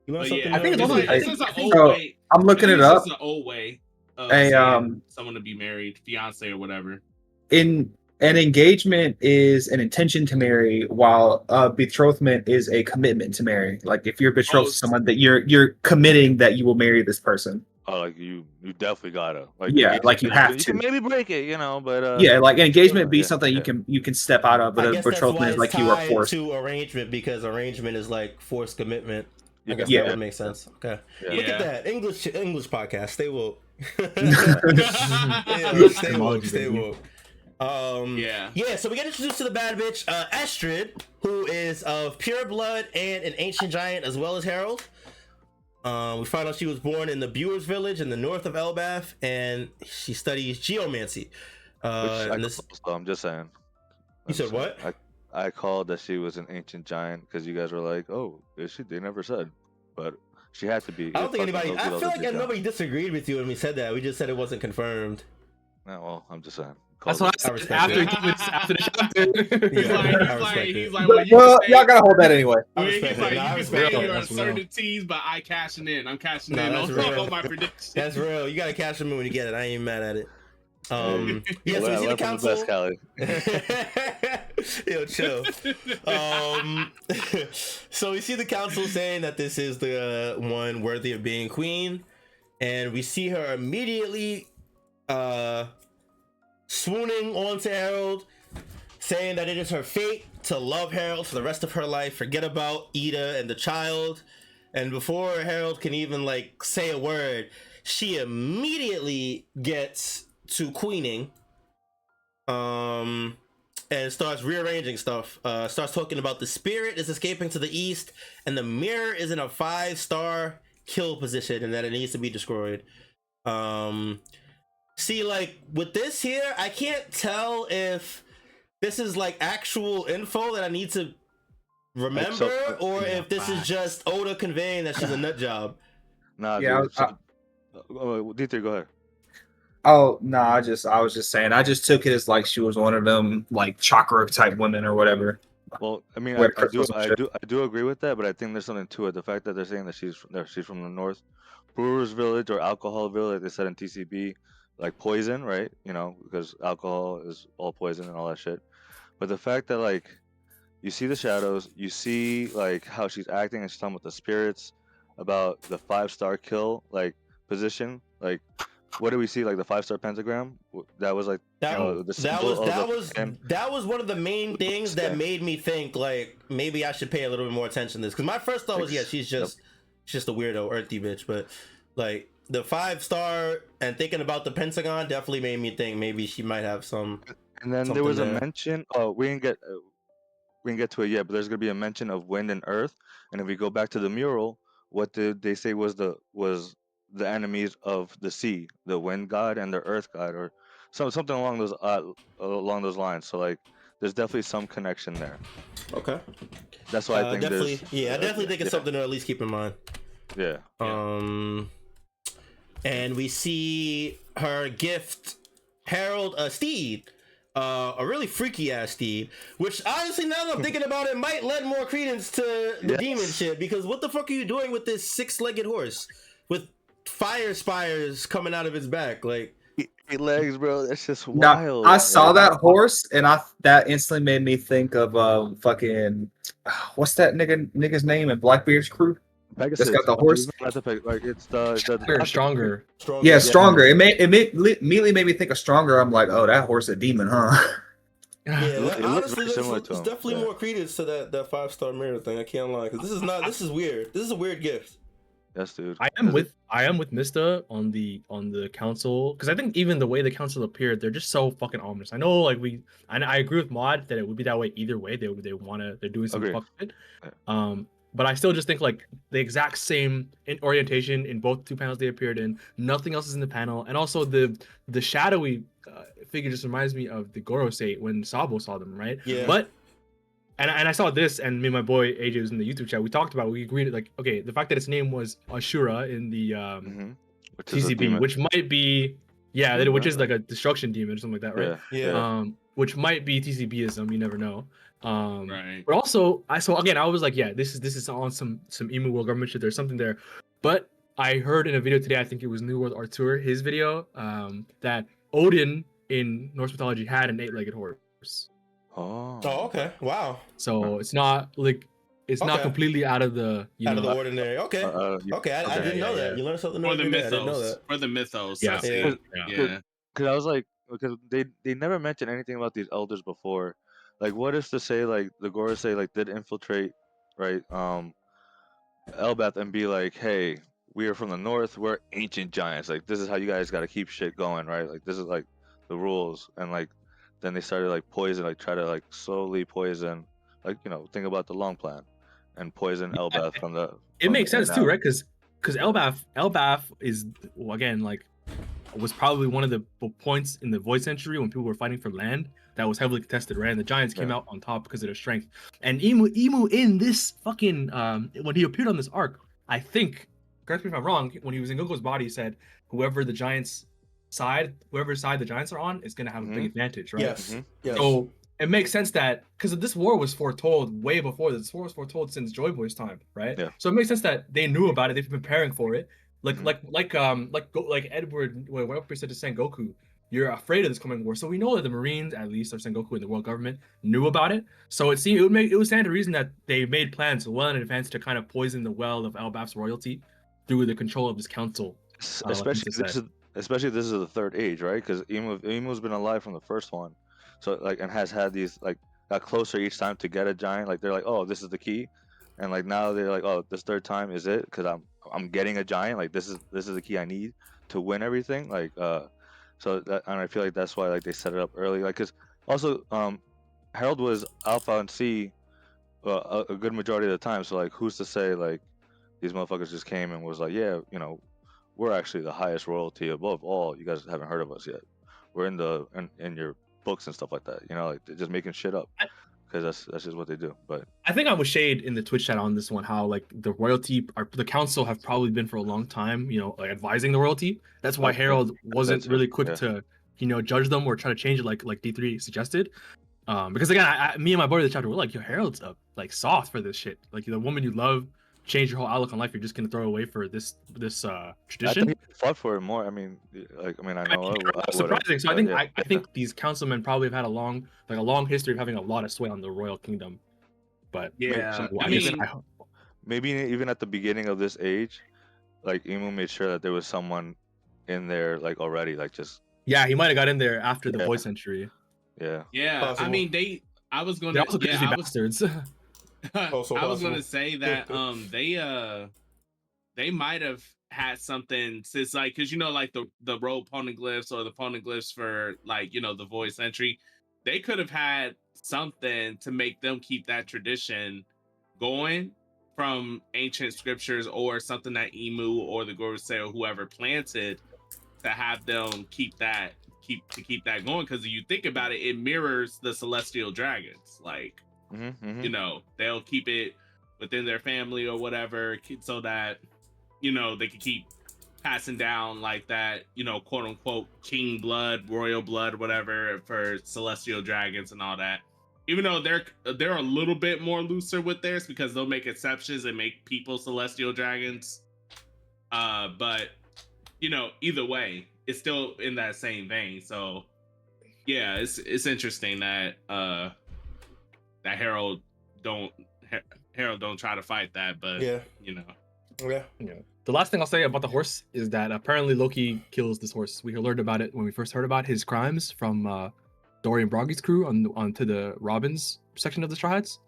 I
think it's an old way.
I'm looking it up.
It's an old way of someone to be married, fiance or whatever.
An engagement is an intention to marry, while betrothment is a commitment to marry. Like if you're betrothed to someone, that you're committing that you will marry this person.
Oh, like you definitely gotta. Like
like you have to.
You can maybe break it, but
like engagement be something you can step out of, but a betrothment is like you are forced
to arrangement, because arrangement is like forced commitment. I guess that would make sense. Okay, look at that English podcast. Stay woke. Stay woke. So we get introduced to the bad bitch, Estrid, who is of pure blood and an ancient giant, as well as Harold. We find out she was born in the Buers village in the north of Elbaf, and she studies geomancy.
I'm just saying.
You said what?
I called that she was an ancient giant because you guys were like, "Oh, is she?" They never said, but She had to be.
I don't think anybody.
Loki
I
does
feel
a
like
good job.
nobody disagreed with you when we said that. We just said it wasn't confirmed.
Yeah, well, I'm just saying.
That's what I said after the chapter.
He's like, well,
y'all gotta hold that anyway.
He's like, you can say your
That's real.
uncertainties, but I cashing in. I'm cashing in
that's
on
real.
all my predictions.
That's real. You gotta cash them in when you get it. I ain't even mad at it. Yeah, so
Well,
we see the council.
Best, Callie.
Yo, chill. So we see the council saying that this is the one worthy of being queen, and we see her immediately swooning onto Harald, saying that it is her fate to love Harald for the rest of her life, forget about Ida and the child. And before Harald can even like say a word, she immediately gets to queening, and starts rearranging stuff. Starts talking about the spirit is escaping to the east, and the mirror is in a 5-star kill position, and that it needs to be destroyed. See, like with this here, I can't tell if this is like actual info that I need to remember, or if this is just Oda conveying that she's a nut job.
Nah,
Yeah,
dude. D3, go ahead.
Oh no, I was just saying. I just took it as like she was one of them like chakra type women or whatever.
Well, I mean,
Where
I do agree with that, but I think there's something to it. The fact that they're saying that she's from the North Brewers Village or Alcohol Village, they said in TCB, like poison, right? You know, because alcohol is all poison and all that shit. But the fact that like you see the shadows, you see like how she's acting and she's talking about the spirits, about the 5-star kill like position, like. What do we see? Like the 5-star pentagram? That was like
that was one of the main things that made me think like maybe I should pay a little bit more attention to this. Because my first thought was she's just a weirdo earthy bitch, but like the 5-star and thinking about the pentagon definitely made me think maybe she might have some.
And then there was a mention. Oh, we didn't get to it yet, but there's gonna be a mention of wind and earth. And if we go back to the mural, what did they say was the enemies of the sea, the wind god and the earth god, or something along those lines. So like, there's definitely some connection there.
Okay,
that's why I think
definitely. I definitely think it's something to at least keep in mind.
Yeah.
And we see her gift Harald a steed, a really freaky ass steed, which honestly now that I'm thinking about it might lend more credence to the demon shit, because what the fuck are you doing with this 6-legged horse with fire spires coming out of its back? Like
8 legs, bro. That's just wild.
Now, I saw that horse and that instantly made me think of fucking what's that nigga's name in Blackbeard's crew?
Pegasus.
That's got the horse.
Like it's the
Stronger.
Yeah, Stronger. It immediately made me think of Stronger. I'm like, oh, that horse a demon, huh?
Yeah, honestly, there's definitely more credence to that 5-star mirror thing. I can't lie, because this is weird. This is a weird gift.
Yes, dude.
I am with Mista on the council, because I think even the way the council appeared, they're just so fucking ominous. I know, like I agree with Mod that it would be that way either way. They're doing some fuck shit. But I still just think like the exact same orientation in both 2 panels they appeared in. Nothing else is in the panel, and also the shadowy figure just reminds me of the Goro State when Sabo saw them, right?
Yeah.
But and I saw this, and me and my boy AJ was in the YouTube chat. We talked about it. We agreed, like, okay, the fact that its name was Ashura in the TCB, which might be which is like a destruction demon or something like that, right?
Yeah.
Which might be TCBism. You never know.
Right.
But also, I was like, yeah, this is on some Emu World Government shit. There's something there. But I heard in a video today, I think it was New World Artur, his video, that Odin in Norse mythology had an 8-legged horse.
Oh, okay. Wow.
So it's not like not completely out of the
the ordinary. Okay. Okay. I didn't know that. You learned something new.
For the mythos.
I didn't know that.
For the mythos.
Yeah.
Because I was like, because they never mentioned anything about these elders before. Like, what is to say like the Gorosei like did infiltrate, right? Elbath and be like, hey, we are from the north. We're ancient giants. Like, this is how you guys got to keep shit going, right? Like, this is like the rules. And like, then they started like poison, like try to like slowly poison, like, you know, think about the long plan and poison Elbath from the.
It makes sense too, right? Because Elbath is, well, again, like, was probably one of the points in the Void Century when people were fighting for land that was heavily contested, right? And the Giants came out on top because of their strength. And Emu in this fucking when he appeared on this arc, I think correct me if I'm wrong, when he was in Goku's body, he said whoever the side the Giants are on is gonna have a big advantage, right?
Yes. Yes.
So it makes sense that because this war was foretold way before this. This war was foretold since Joy Boy's time, right?
Yeah.
So it makes sense that they knew about it. They've been preparing for it. Like Edward, what said to Sengoku, you're afraid of this coming war. So we know that the Marines, at least, or Sengoku and the world government, knew about it. So it would stand to reason that they made plans well in advance to kind of poison the well of Elbaf's royalty through the control of this council.
Especially this is the third age, right? Because Imu's been alive from the first one, so like, and has had these like got closer each time to get a giant. Like they're like, oh, this is the key, and like now they're like, oh, this third time is it? Because I'm getting a giant. Like this is the key I need to win everything. Like so that, and I feel like that's why like they set it up early. Like because also Harold was Alpha and C a good majority of the time. So like who's to say like these motherfuckers just came and was like, yeah, you know, we're actually the highest royalty above all. You guys haven't heard of us yet. We're in your books and stuff like that. You know, like they're just making shit up because that's just what they do. But
I think I was shade in the Twitch chat on this one how like the royalty or the council have probably been for a long time, you know, like advising the royalty. That's why Harold wasn't really quick to, you know, judge them or try to change it like D3 suggested. Because again, me and my boy in the chapter were like, yo, Harold's like soft for this shit. Like the woman you love change your whole outlook on life. You're just gonna throw away for this tradition.
I think he fought for it more. I mean, I know.
Surprising. So I think these councilmen probably have had a long history of having a lot of sway on the royal kingdom. But
yeah,
maybe even at the beginning of this age, like Imu made sure that there was someone in there like already, like just.
Yeah, he might have got in there after the voice century.
Yeah.
Yeah,
possible.
I mean, I was gonna.
Also bastards.
I was gonna say that they might have had something since like because you know like the rogue poneglyphs or the poneglyphs for like you know the voice entry, they could have had something to make them keep that tradition going from ancient scriptures or something that Emu or the Gorosei or whoever planted to have them keep that going because if you think about it, it mirrors the celestial dragons like. You know, they'll keep it within their family or whatever so that, you know, they can keep passing down like that, you know, quote unquote king blood, royal blood, whatever for celestial dragons and all that. Even though they're a little bit more looser with theirs because they'll make exceptions and make people celestial dragons. But you know, either way, it's still in that same vein. So yeah, it's interesting that that Harold don't try to fight that, but you know.
Yeah.
The last thing I'll say about the horse is that apparently Loki kills this horse. We learned about it when we first heard about his crimes from Dorian Broggy's crew onto the Robins section of the Straw Hats.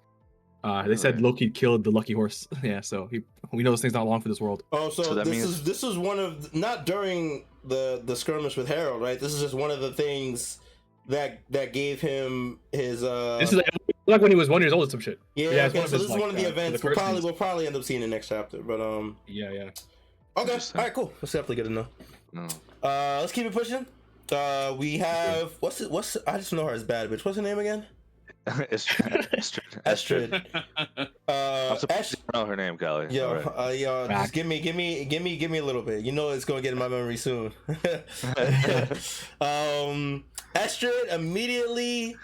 They said Loki killed the lucky horse. Yeah, so we know this thing's not long for this world.
Oh, so this is one of not during the skirmish with Harold, right? This is just one of the things that gave him his
This is like when he was 1 year old or some shit.
Yeah, okay, so this is one of the events we'll probably end up seeing in the next chapter. But
yeah.
Okay, all right, cool. That's definitely good to know.
No.
Let's keep it pushing. We have what's I just know her as bad bitch. What's her name again? Estrid.
I'm surprised you know her name, Callie.
Yo, just give me a little bit. You know it's gonna get in my memory soon. Estrid immediately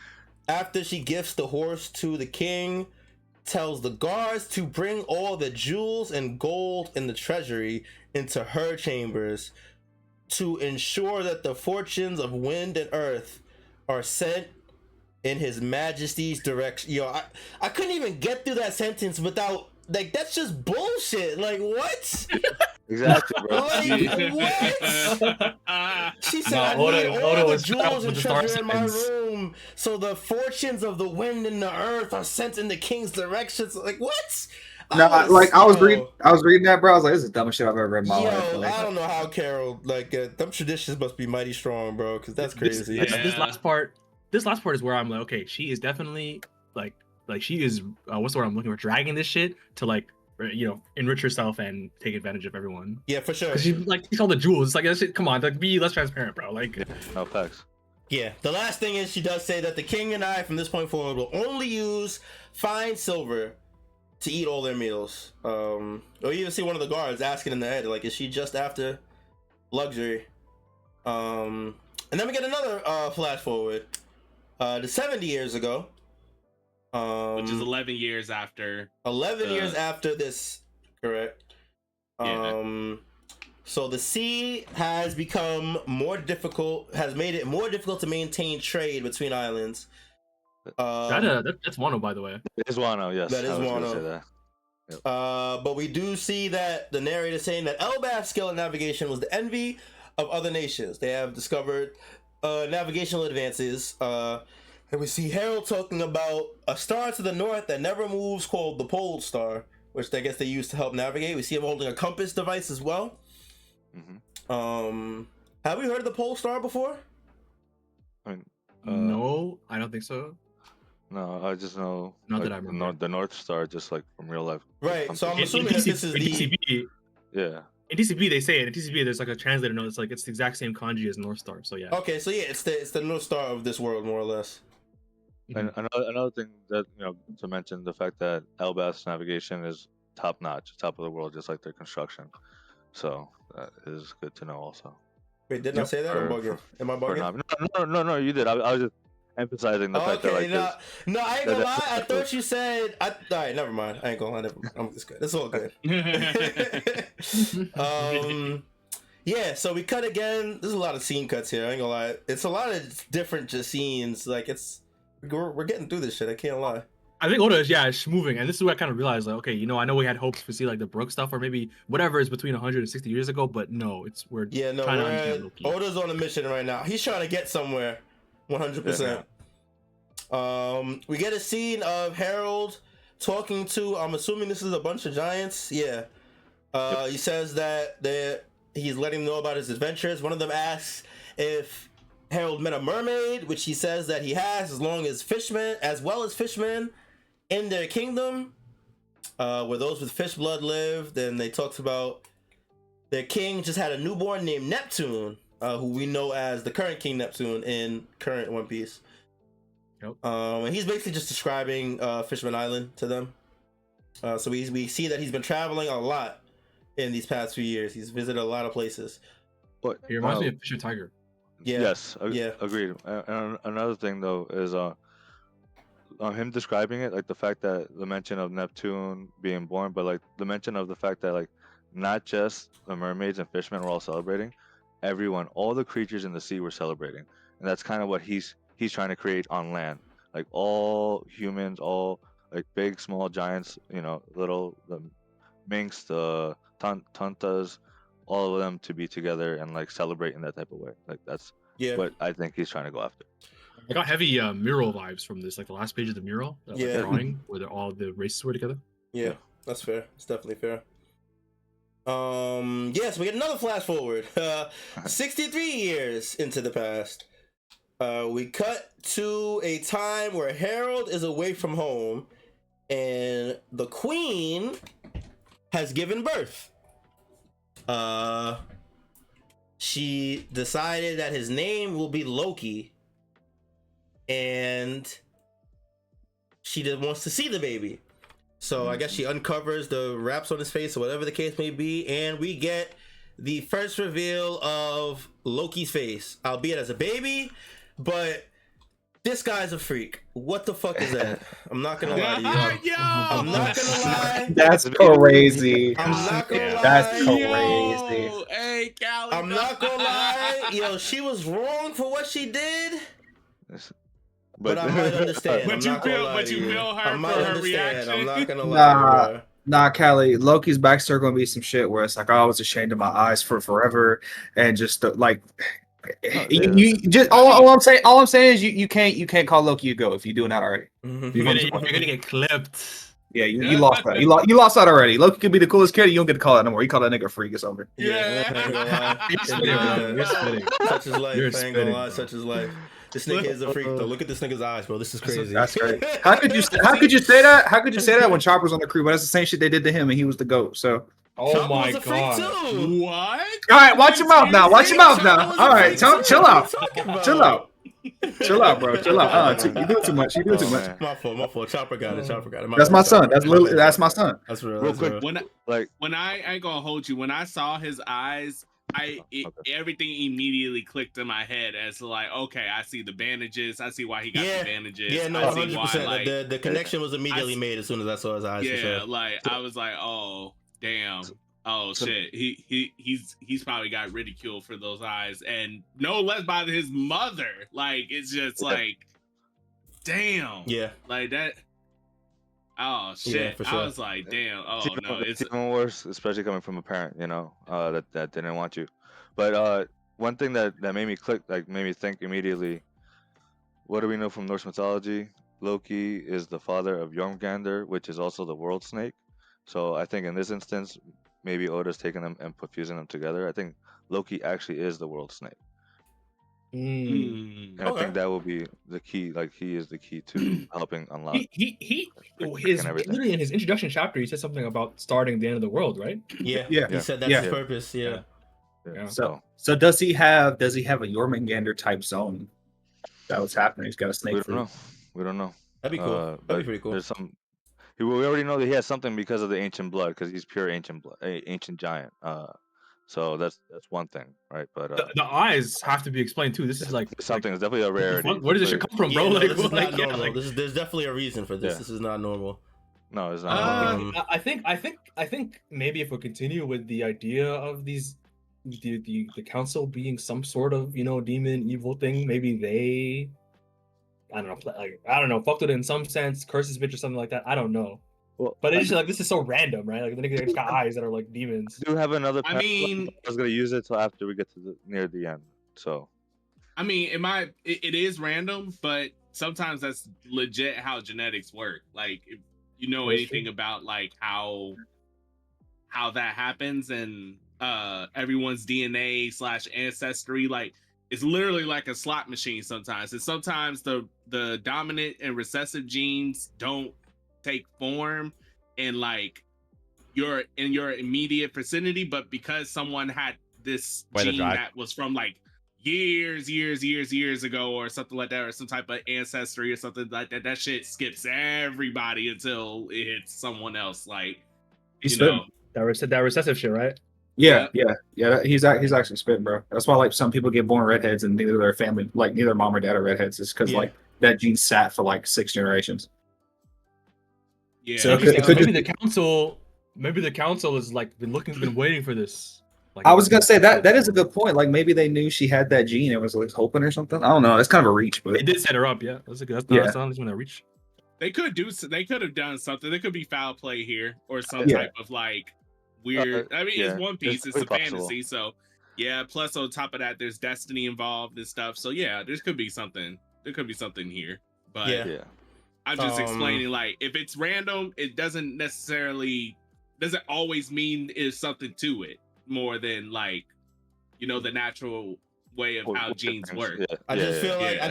after she gifts the horse to the king, tells the guards to bring all the jewels and gold in the treasury into her chambers to ensure that the fortunes of wind and earth are sent in his majesty's direction. Yo, I couldn't even get through that sentence without like that's just bullshit. Like what?
Exactly, bro.
Like what? She said I need all the jewels and treasure in my room, so the fortunes of the wind and the earth are sent in the king's directions. Like what?
No, I was reading that, bro. I was like, this is the dumbest shit I've ever read in my life.
Like, I don't know how Carol like them traditions must be mighty strong, bro. Because that's crazy.
This last part is where I'm like, okay, she is definitely like she is what's the word I'm looking for? Dragging this shit to like you know enrich herself and take advantage of everyone.
Yeah, for sure.
Because she's all the jewels. It's like that shit. Come on, like be less transparent, bro. Like
no facts.
Yeah, the last thing is she does say that the king and I from this point forward will only use fine silver to eat all their meals. Or you even see one of the guards asking in the head, like, is she just after luxury? And then we get another flash forward to 70 years ago.
Which is 11 years after.
11 years after this, correct?
Yeah.
So the sea has become more difficult, has made it more difficult to maintain trade between islands.
That's Wano, by the way.
It is Wano, yes.
That is
I was gonna
Wano.
say that. Yep.
But we do see that the narrator saying that Elbaf's skill in navigation was the envy of other nations. They have discovered navigational advances. And we see Harald talking about a star to the north that never moves called the Pole Star, which I guess they use to help navigate. We see him holding a compass device as well. Have we heard of the Pole Star before?
I mean,
No, I don't think so.
no, I just know
Not
like,
that I remember.
the North Star, just like from real life.
Right. So I'm
In
assuming that this is the.
TCB,
Yeah.
in TCB they say it. In TCB there's like a translator note. It's like it's the exact same kanji as North Star. So yeah.
Okay, so yeah, it's the North Star of this world, more or less.
And another thing that to mention, the fact that Elbaf's navigation is top notch, top of the world, just like their construction. So that is good to know also.
Wait, didn't I say that? I'm bugging. Am I bugging?
No, you did. I was just emphasizing the fact that like
no, I ain't gonna lie. I thought you said. All right, never mind. I ain't gonna lie. It's good. It's all good. Yeah. So we cut again. There's a lot of scene cuts here. I ain't gonna lie. It's a lot of different just scenes. Like we're getting through this shit. I can't lie.
I think Oda is moving, and this is what I kind of realized. Like, okay, I know we had hopes to see like the Brook stuff, or maybe whatever is between 160 years ago, but no, we're trying to understand Loki.
Oda's on a mission right now. He's trying to get somewhere, 100%. We get a scene of Harald talking to. I'm assuming this is a bunch of giants. Yeah. He says that he's letting them know about his adventures. One of them asks if Harald met a mermaid, which he says that he has, as well as fishmen in their kingdom, where those with fish blood live. Then they talked about their king just had a newborn named Neptune, who we know as the current King Neptune in current One Piece.
Yep.
And he's basically just describing Fishman Island to them. So we see that he's been traveling a lot in these past few years. He's visited a lot of places.
But
He reminds me of Fisher Tiger.
Yeah.
Yes.
Yeah.
Agreed. And another thing though is him describing it, like the fact that the mention of Neptune being born, but like the mention of the fact that like not just the mermaids and fishmen were all celebrating, everyone, all the creatures in the sea were celebrating, and that's kind of what he's trying to create on land. Like all humans, all like big, small, giants, little, the minks, the tantas, all of them to be together and like celebrate in that type of way. Like that's what I think he's trying to go after.
I got heavy mural vibes from this, like the last page of the mural, like, drawing where all the races were together.
Yeah, that's fair. It's definitely fair. Yes, we get another flash forward. 63 years into the past. We cut to a time where Harald is away from home and the queen has given birth. She decided that his name will be Loki, and she just wants to see the baby. So I guess she uncovers the wraps on his face or whatever the case may be, and we get the first reveal of Loki's face, albeit as a baby, but this guy's a freak. What the fuck is that? I'm not gonna lie to you. I'm not gonna lie.
That's crazy.
I'm not gonna lie.
That's crazy.
Hey, Callie.
I'm not gonna lie. Yo, she was wrong for what she did. But I might understand.
But you feel her
I might
for her
understand.
reaction.
I'm not gonna lie.
Nah, Callie, Loki's backstory gonna be some shit where it's like, I was ashamed of my eyes for forever, and just like, you just all I'm saying is you can't call Loki a goat if you're doing that already.
You're gonna get clipped.
Yeah, you lost that. You lost that already. Loki could be the coolest kid. You don't get to call that no more. You call that nigga a freak. It's over.
Yeah.
You're spitting.
Such is life. I ain't gonna lie. Such is life. This nigga is a freak though. Look at this nigga's eyes, bro. This is crazy.
That's great. How could you say that? How could you say that when Chopper's on the crew? But that's the same shit they did to him, and he was the GOAT. So.
Oh my god.
What?
All right, watch your mouth now. Watch your mouth now. All right, chill out. Chill out. Chill out, bro. Chill out. You do too much. You do too much.
Man.
My fault. Chopper got it.
That's my son. That's literally that's my son.
That's real.
Real
That's
quick,
real.
When I ain't gonna hold you. When I saw his eyes, everything immediately clicked in my head as to like, okay, I see the bandages. I see why he got the bandages.
Yeah, no, 100%. Like, the connection was immediately made as soon as I saw his eyes.
Yeah,
for sure.
like I was like, oh damn. Oh shit, he's probably got ridiculed for those eyes, and no less by his mother. Like it's just like, damn.
Yeah.
Like that. Oh shit.
Yeah, for sure.
I was like, damn. Oh no,
it's even worse, especially coming from a parent, you know, that didn't want you. But one thing that made me click, like made me think immediately. What do we know from Norse mythology? Loki is the father of Jormungandr, which is also the world snake. So I think in this instance, maybe Oda's taking them and fusing them together. I think Loki actually is the world snake. And I think that will be the key. Like he is the key to helping unlock.
He literally in his introduction chapter, he said something about starting the end of the world, right?
Yeah. He said that's his purpose. Yeah.
So does he have a Jormungandr type zone? That was happening. He's got a snake.
We don't know.
That'd be cool. That'd be pretty cool.
There's some. We already know that he has something because of the ancient blood, because he's pure ancient blood, ancient giant. So that's one thing, right? But
the eyes have to be explained too. This is like
something. It's definitely a rarity.
Where did this shit come from, bro?
This is not normal. There's definitely a reason for this. Yeah. This is not normal.
No, it's not.
I think maybe if we continue with the idea of these, the council being some sort of demon evil thing, maybe they, I don't know, fucked with it in some sense, curse this bitch or something like that. I don't know. Well, but it's just like this is so random, right? Like the nigga just got eyes that are like demons.
I do have another. I was gonna use it till after we get to near the end. So,
I mean, it is random, but sometimes that's legit how genetics work. Like, if you know anything about like how that happens and everyone's DNA / ancestry, like it's literally like a slot machine sometimes. And sometimes the dominant and recessive genes don't take form in like your immediate vicinity, but because someone had this gene that was from like years ago or something like that, or some type of ancestry or something like that, that shit skips everybody until it hits someone else. Like
that recessive shit, right?
Yeah. He's actually spitting, bro. That's why like some people get born redheads and neither their family, like neither mom or dad are redheads. It's because like that gene sat for like 6 generations.
Yeah.
So maybe the council is like been waiting for this. Like,
I was gonna say that is a good point. Like maybe they knew she had that gene and was like hoping or something. I don't know. It's kind of a reach, but
they did set her up. Yeah, that's not even a reach.
They could have done something. There could be foul play here or some type of like weird. I mean, it's One Piece. It's a fantasy, so yeah. Plus, on top of that, there's destiny involved and stuff. So yeah, there could be something. There could be something here. But I'm just explaining, like, if it's random, it doesn't always mean there's something to it more than like, the natural way of how genes work.
I just feel like I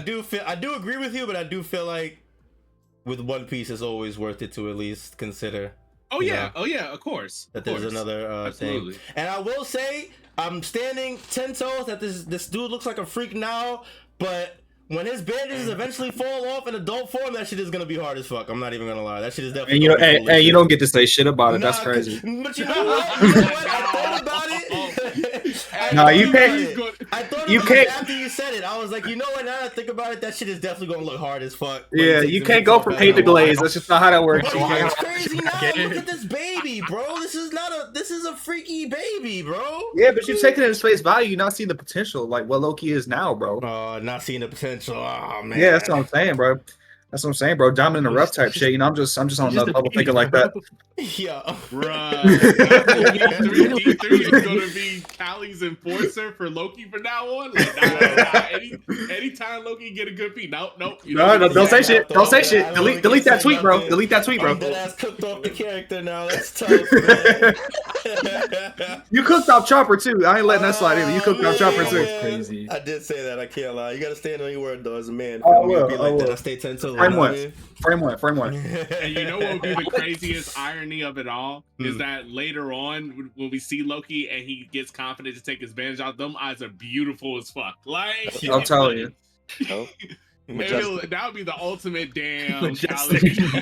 do agree with you, but I do feel like with One Piece, it's always worth it to at least consider.
Oh yeah, of course.
There's another thing, and I will say I'm standing 10 toes that this dude looks like a freak now, but when his bandages eventually fall off in adult form, that shit is gonna be hard as fuck. I'm not even gonna lie. That shit is definitely.
And you don't get to say shit about it. That's crazy.
But you know what? I thought about it.
No, you can't.
I thought about it after you said it. I was like, you know what? Now that I think about it, that shit is definitely gonna look hard as fuck.
Yeah, you can't go from paint to glaze. That's just not how that works.
It's crazy now. Look at this baby, bro. This is a freaky baby, bro.
Yeah, but you're taking it as face value. You're not seeing the potential, like what Loki is now, bro.
Not seeing the potential. Oh man.
Yeah, that's what I'm saying, bro. That's what I'm saying, bro. Diamond in the rough type shit. I'm just on another level thinking like that.
Yeah,
right. D3 is gonna be Callie's enforcer for Loki from now on. Like, anytime Loki get a good beat, nope.
No, don't say shit. Don't say shit. Delete that tweet, bro. Delete that tweet, bro.
That ass cooked off the character now. That's tough, man.
You cooked off Chopper too. I ain't letting that slide either. You cooked off Chopper too.
Crazy.
I did say that. I can't lie. You gotta stand on your word though, as a man. I stay 10 toes.
Frame one.
And you know what would be the craziest irony of it all is that later on when we see Loki and he gets confident to take his bandage out, them eyes are beautiful as fuck. Like
I'll tell you.
Nope.
That would be the ultimate damn
Majestic.
challenge.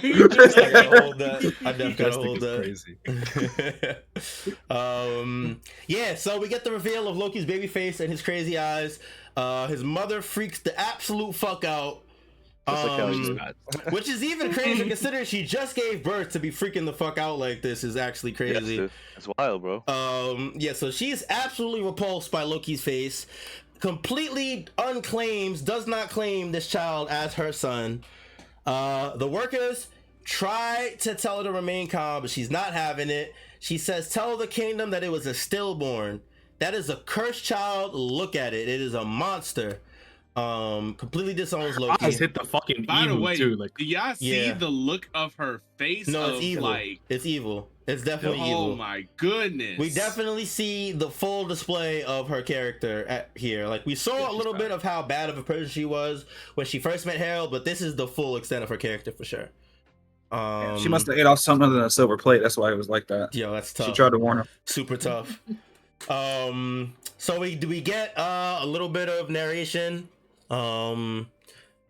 I gotta hold that. I definitely gotta hold
Majestic
that.
is crazy.
Yeah, so we get the reveal of Loki's baby face and his crazy eyes. His mother freaks the absolute fuck out. Which is even crazier considering she just gave birth. To be freaking the fuck out like this is actually crazy.
Yes, it's wild, bro.
Yeah, so she's absolutely repulsed by Loki's face, completely unclaims, does not claim this child as her son. The workers try to tell her to remain calm, but she's not having it. She says, tell the kingdom that it was a stillborn. That is a cursed child. Look at it. It is a monster. Completely disowns Loki.
Eyes hit the fucking
By the way,
too. Like,
do y'all see the look of her face?
No, it's evil.
Like,
it's evil. It's definitely evil.
Oh my goodness.
We definitely see the full display of her character here. Like, we saw a little bit of how bad of a person she was when she first met Harald, but this is the full extent of her character for sure.
She must have ate off something other than a silver plate. That's why it was like that.
Yo, that's tough.
She tried to warn her.
Super tough. So we get a little bit of narration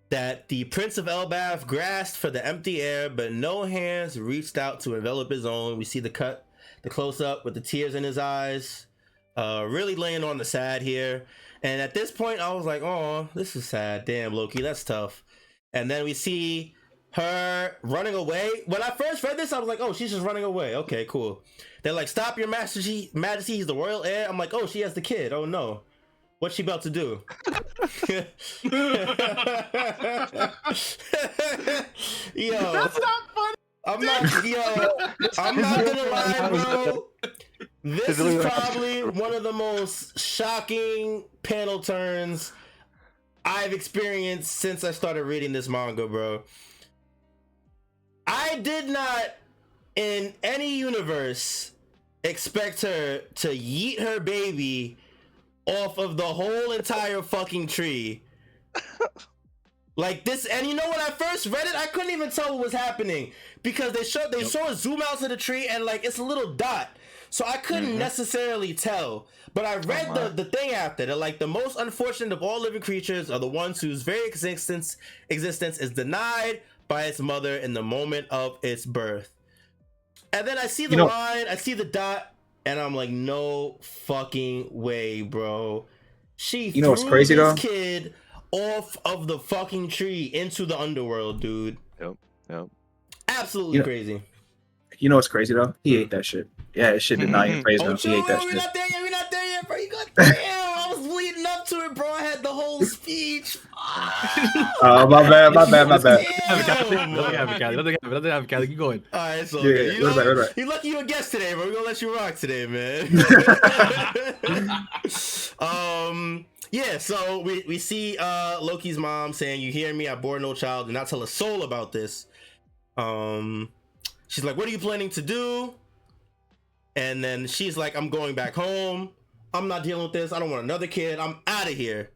that the Prince of Elbaf grasped for the empty air, but no hands reached out to envelop his own. We see the close up with the tears in his eyes, really laying on the sad here. And at this point, I was like, oh, this is sad. Damn, Loki, that's tough. And then we see her running away. When I first read this, I was like, oh, she's just running away. Okay, cool. They're like, stop your majesty, he's the royal heir. I'm like, oh, she has the kid. Oh no. What's she about to do? Yo,
that's not funny.
I'm not gonna lie, bro. This is probably one of the most shocking panel turns I've experienced since I started reading this manga, bro. I did not, in any universe, expect her to yeet her baby off of the whole entire fucking tree. Like this, and you know when I first read it, I couldn't even tell what was happening because they show a zoom out to the tree and like it's a little dot. So I couldn't necessarily tell. But I read the thing after that, like the most unfortunate of all living creatures are the ones whose very existence is denied by its mother in the moment of its birth. And then I see the line, I see the dot, and I'm like, no fucking way, bro. She threw
what's crazy,
this
though?
kid off of the fucking tree into the underworld, dude.
Yep.
Absolutely crazy.
You know what's crazy though? He ate that shit. Yeah, it shit did not even praise him. He ate that
we're
shit.
not there yet, bro. You got damn. I was leading up to it, bro. I had the whole speech.
Oh, my bad.
Let have Cali. Keep going.
All right, so
Yeah, right.
you're lucky you're a guest today, bro. We're gonna let you rock today, man. Yeah, so we see Loki's mom saying, "You hear me? I bore no child. Do not tell a soul about this." She's like, "What are you planning to do?" And then she's like, "I'm going back home. I'm not dealing with this. I don't want another kid. I'm out of here."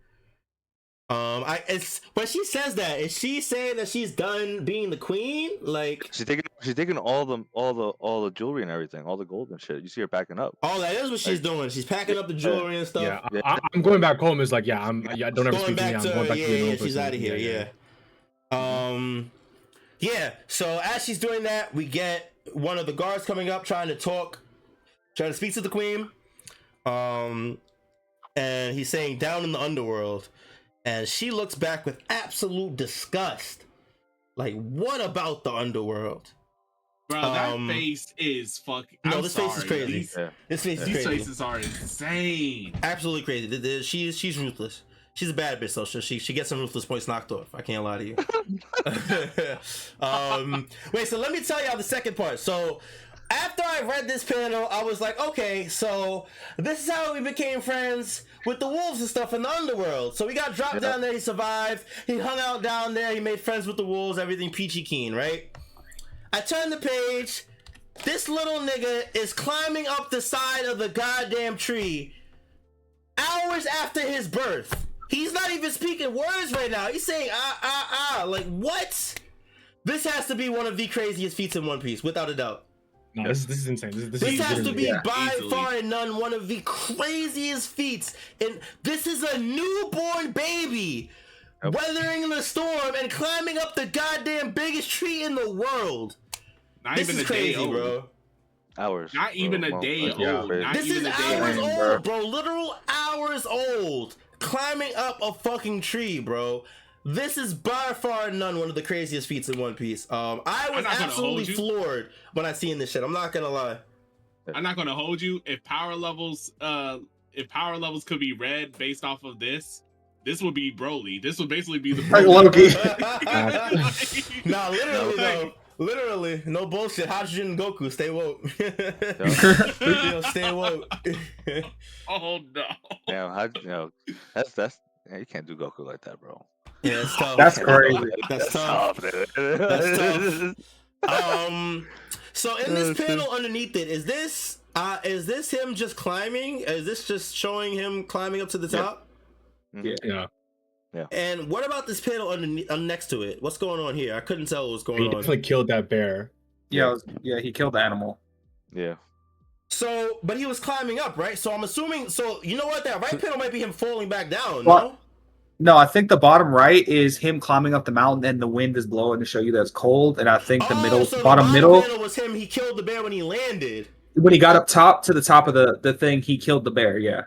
When she says that, is she saying that she's done being the queen? Like
she's taking all the jewelry and everything, all the gold and shit. You see her packing up.
Oh, that is what she's doing. She's packing up the jewelry and stuff.
Yeah, I'm going back home. Is like, don't ever speak to me. I'm going back to the normal
she's
person.
out of here. Yeah. So as she's doing that, we get one of the guards coming up, trying to speak to the queen. And he's saying, "Down in the underworld." And she looks back with absolute disgust. Like, what about the underworld?
Bro, that face is fucking...
This face is crazy. This face is crazy.
These faces are insane.
Absolutely crazy. She's ruthless. She's a bad bitch, though. She gets some ruthless points knocked off. I can't lie to you. Wait, so let me tell y'all the second part. So... after I read this panel, I was like, okay, so this is how we became friends with the wolves and stuff in the underworld. So we got dropped down there, he survived, he hung out down there, he made friends with the wolves, everything peachy keen, right? I turned the page, this little nigga is climbing up the side of the goddamn tree hours after his birth. He's not even speaking words right now. He's saying, like, what? This has to be one of the craziest feats in One Piece, without a doubt.
No, this is insane. This
has to be by
easily.
far and none one of the craziest feats. And this is a newborn baby weathering the storm and climbing up the goddamn biggest tree in the world.
Not
This
even
is
a day
crazy,
old.
bro.
Hours.
Not even a day old. Not
This
even
is
a day
hours
old.
old, bro. Literal hours old. Climbing up a fucking tree, bro. This is by far and none one of the craziest feats in One Piece. I was absolutely floored when I seen this shit. I'm not gonna lie.
I'm not gonna hold you. If power levels could be read based off of this would be Broly. This would basically be the
Loki.
Nah, literally though. Literally, no bullshit. Hajin and Goku, stay woke. Yo, stay woke.
Oh no.
Yeah, that's you can't do Goku like that, bro.
Yeah, it's tough.
That's crazy.
That's tough.
Dude.
That's tough. So in this panel underneath it, is this him just climbing? Is this just showing him climbing up to the top?
Yeah.
And what about this panel underneath, next to it? What's going on here? I couldn't tell what was going
He
on.
definitely killed that bear.
Yeah, he killed the animal.
Yeah.
So, but he was climbing up, right? So I'm assuming. So you know what? That right panel might be him falling back down.
Well, no, I think the bottom right is him climbing up the mountain, and the wind is blowing to show you that it's cold. And I think the bottom middle
panel was him. He killed the bear when he landed.
When he got up top to the top of the thing, he killed the bear. Yeah.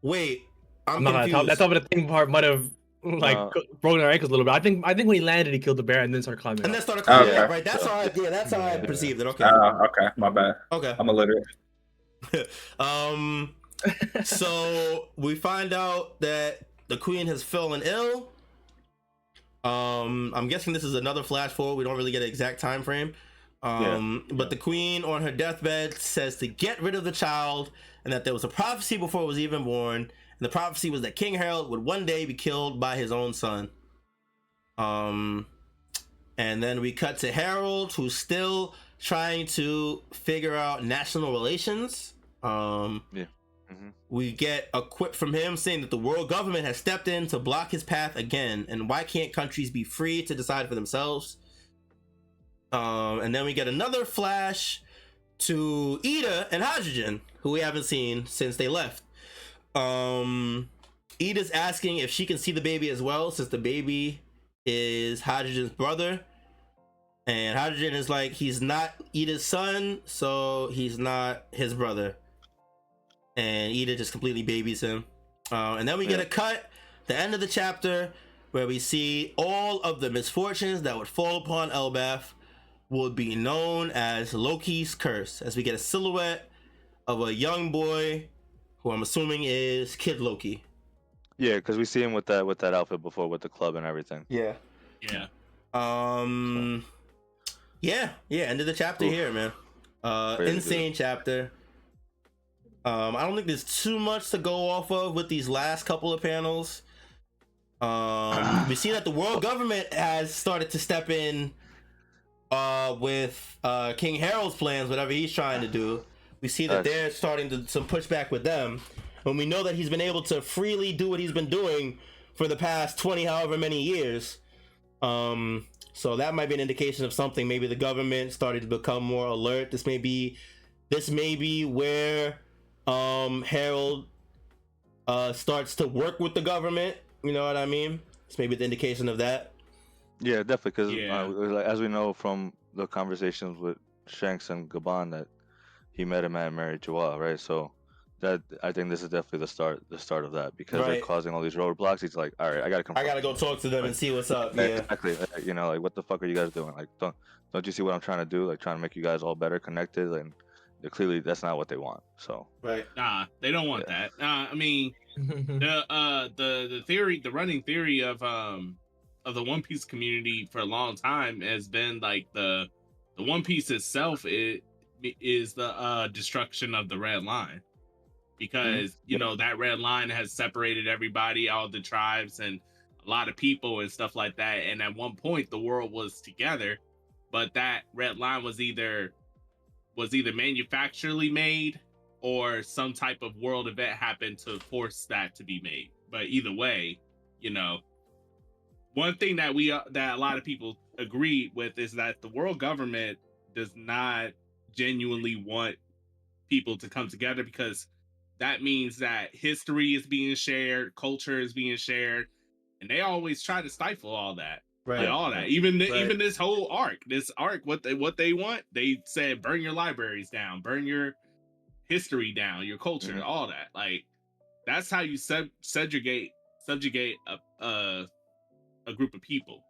Wait, I'm
not
confused.
That top of the thing part might have broken our ankles a little bit. I think when he landed, he killed the bear and then started climbing.
And then started climbing. Yeah, right. That's how I perceived it. Okay.
Okay, my bad.
Okay.
I'm illiterate.
So we find out that the queen has fallen ill. I'm guessing this is another flash forward. We don't really get an exact time frame. But the queen on her deathbed says to get rid of the child, and that there was a prophecy before it was even born, and the prophecy was that King Harald would one day be killed by his own son. And then we cut to Harald, who's still trying to figure out national relations. We get a quip from him saying that the world government has stepped in to block his path again, and why can't countries be free to decide for themselves? And then we get another flash to Ida and Hydrogen, who we haven't seen since they left. Ida's asking if she can see the baby as well, since the baby is Hydrogen's brother. And Hydrogen is like, he's not Ida's son, so he's not his brother. And Ida just completely babies him. And then we get a cut, the end of the chapter, where we see all of the misfortunes that would fall upon Elbaf would be known as Loki's curse, as we get a silhouette of a young boy who I'm assuming is Kid Loki.
Yeah, because we see him with that outfit before, with the club and everything.
Yeah. End of the chapter here, man. Insane chapter. I don't think there's too much to go off of with these last couple of panels. We see that the world government has started to step in with King Harald's plans, whatever he's trying to do. We see that they're starting to some pushback with them, and we know that he's been able to freely do what he's been doing for the past 20 however many years. So that might be an indication of something. Maybe the government started to become more alert. This may be where Harald starts to work with the government. You know what I mean? It's maybe the indication of that.
Yeah, definitely. Because as we know from the conversations with Shanks and Gabon, that he met a man, married Joa, right? So that, I think this is definitely the start of that, because they're causing all these roadblocks. He's like, all right, I gotta go talk to them and see what's up. Yeah, exactly. You know, like, what the fuck are you guys doing? Like, don't you see what I'm trying to do? Like, trying to make you guys all better connected, and clearly that's not what they want. So
nah, they don't want that. I mean, the theory, the running theory of the One Piece community for a long time has been like the One Piece itself is the destruction of the Red Line, because you know that Red Line has separated everybody, all the tribes and a lot of people and stuff like that. And at one point the world was together, but that Red Line was either manufacturally made, or some type of world event happened to force that to be made. But either way, you know, one thing that a lot of people agree with is that the world government does not genuinely want people to come together, because that means that history is being shared, culture is being shared, and they always try to stifle all that.
Right.
Like all that.
Right.
Even this whole arc, what they want, they said burn your libraries down, burn your history down, your culture, all that. Like that's how you subjugate a group of people,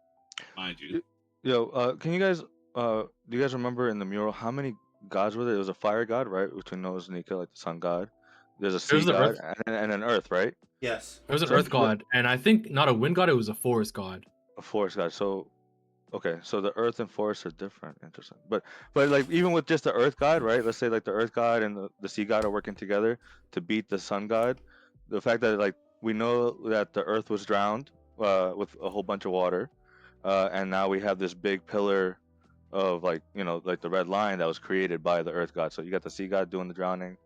mind you.
Yo, can you guys do you guys remember in the mural how many gods were there? There was a fire god, right? Between Noah and Nika, like the sun god. There's a sea
the
god
earth.
and an earth, right?
Yes.
There was an
So
earth god, and I think not a wind god, it was a forest god.
a forest god. So okay, so the earth and forest are different. Interesting. But like even with just the earth god, right? Let's say like the earth god and the sea god are working together to beat the sun god. The fact that like we know that the earth was drowned with a whole bunch of water, and now we have this big pillar of like like the red line that was created by the earth god. So you got the sea god doing the drowning,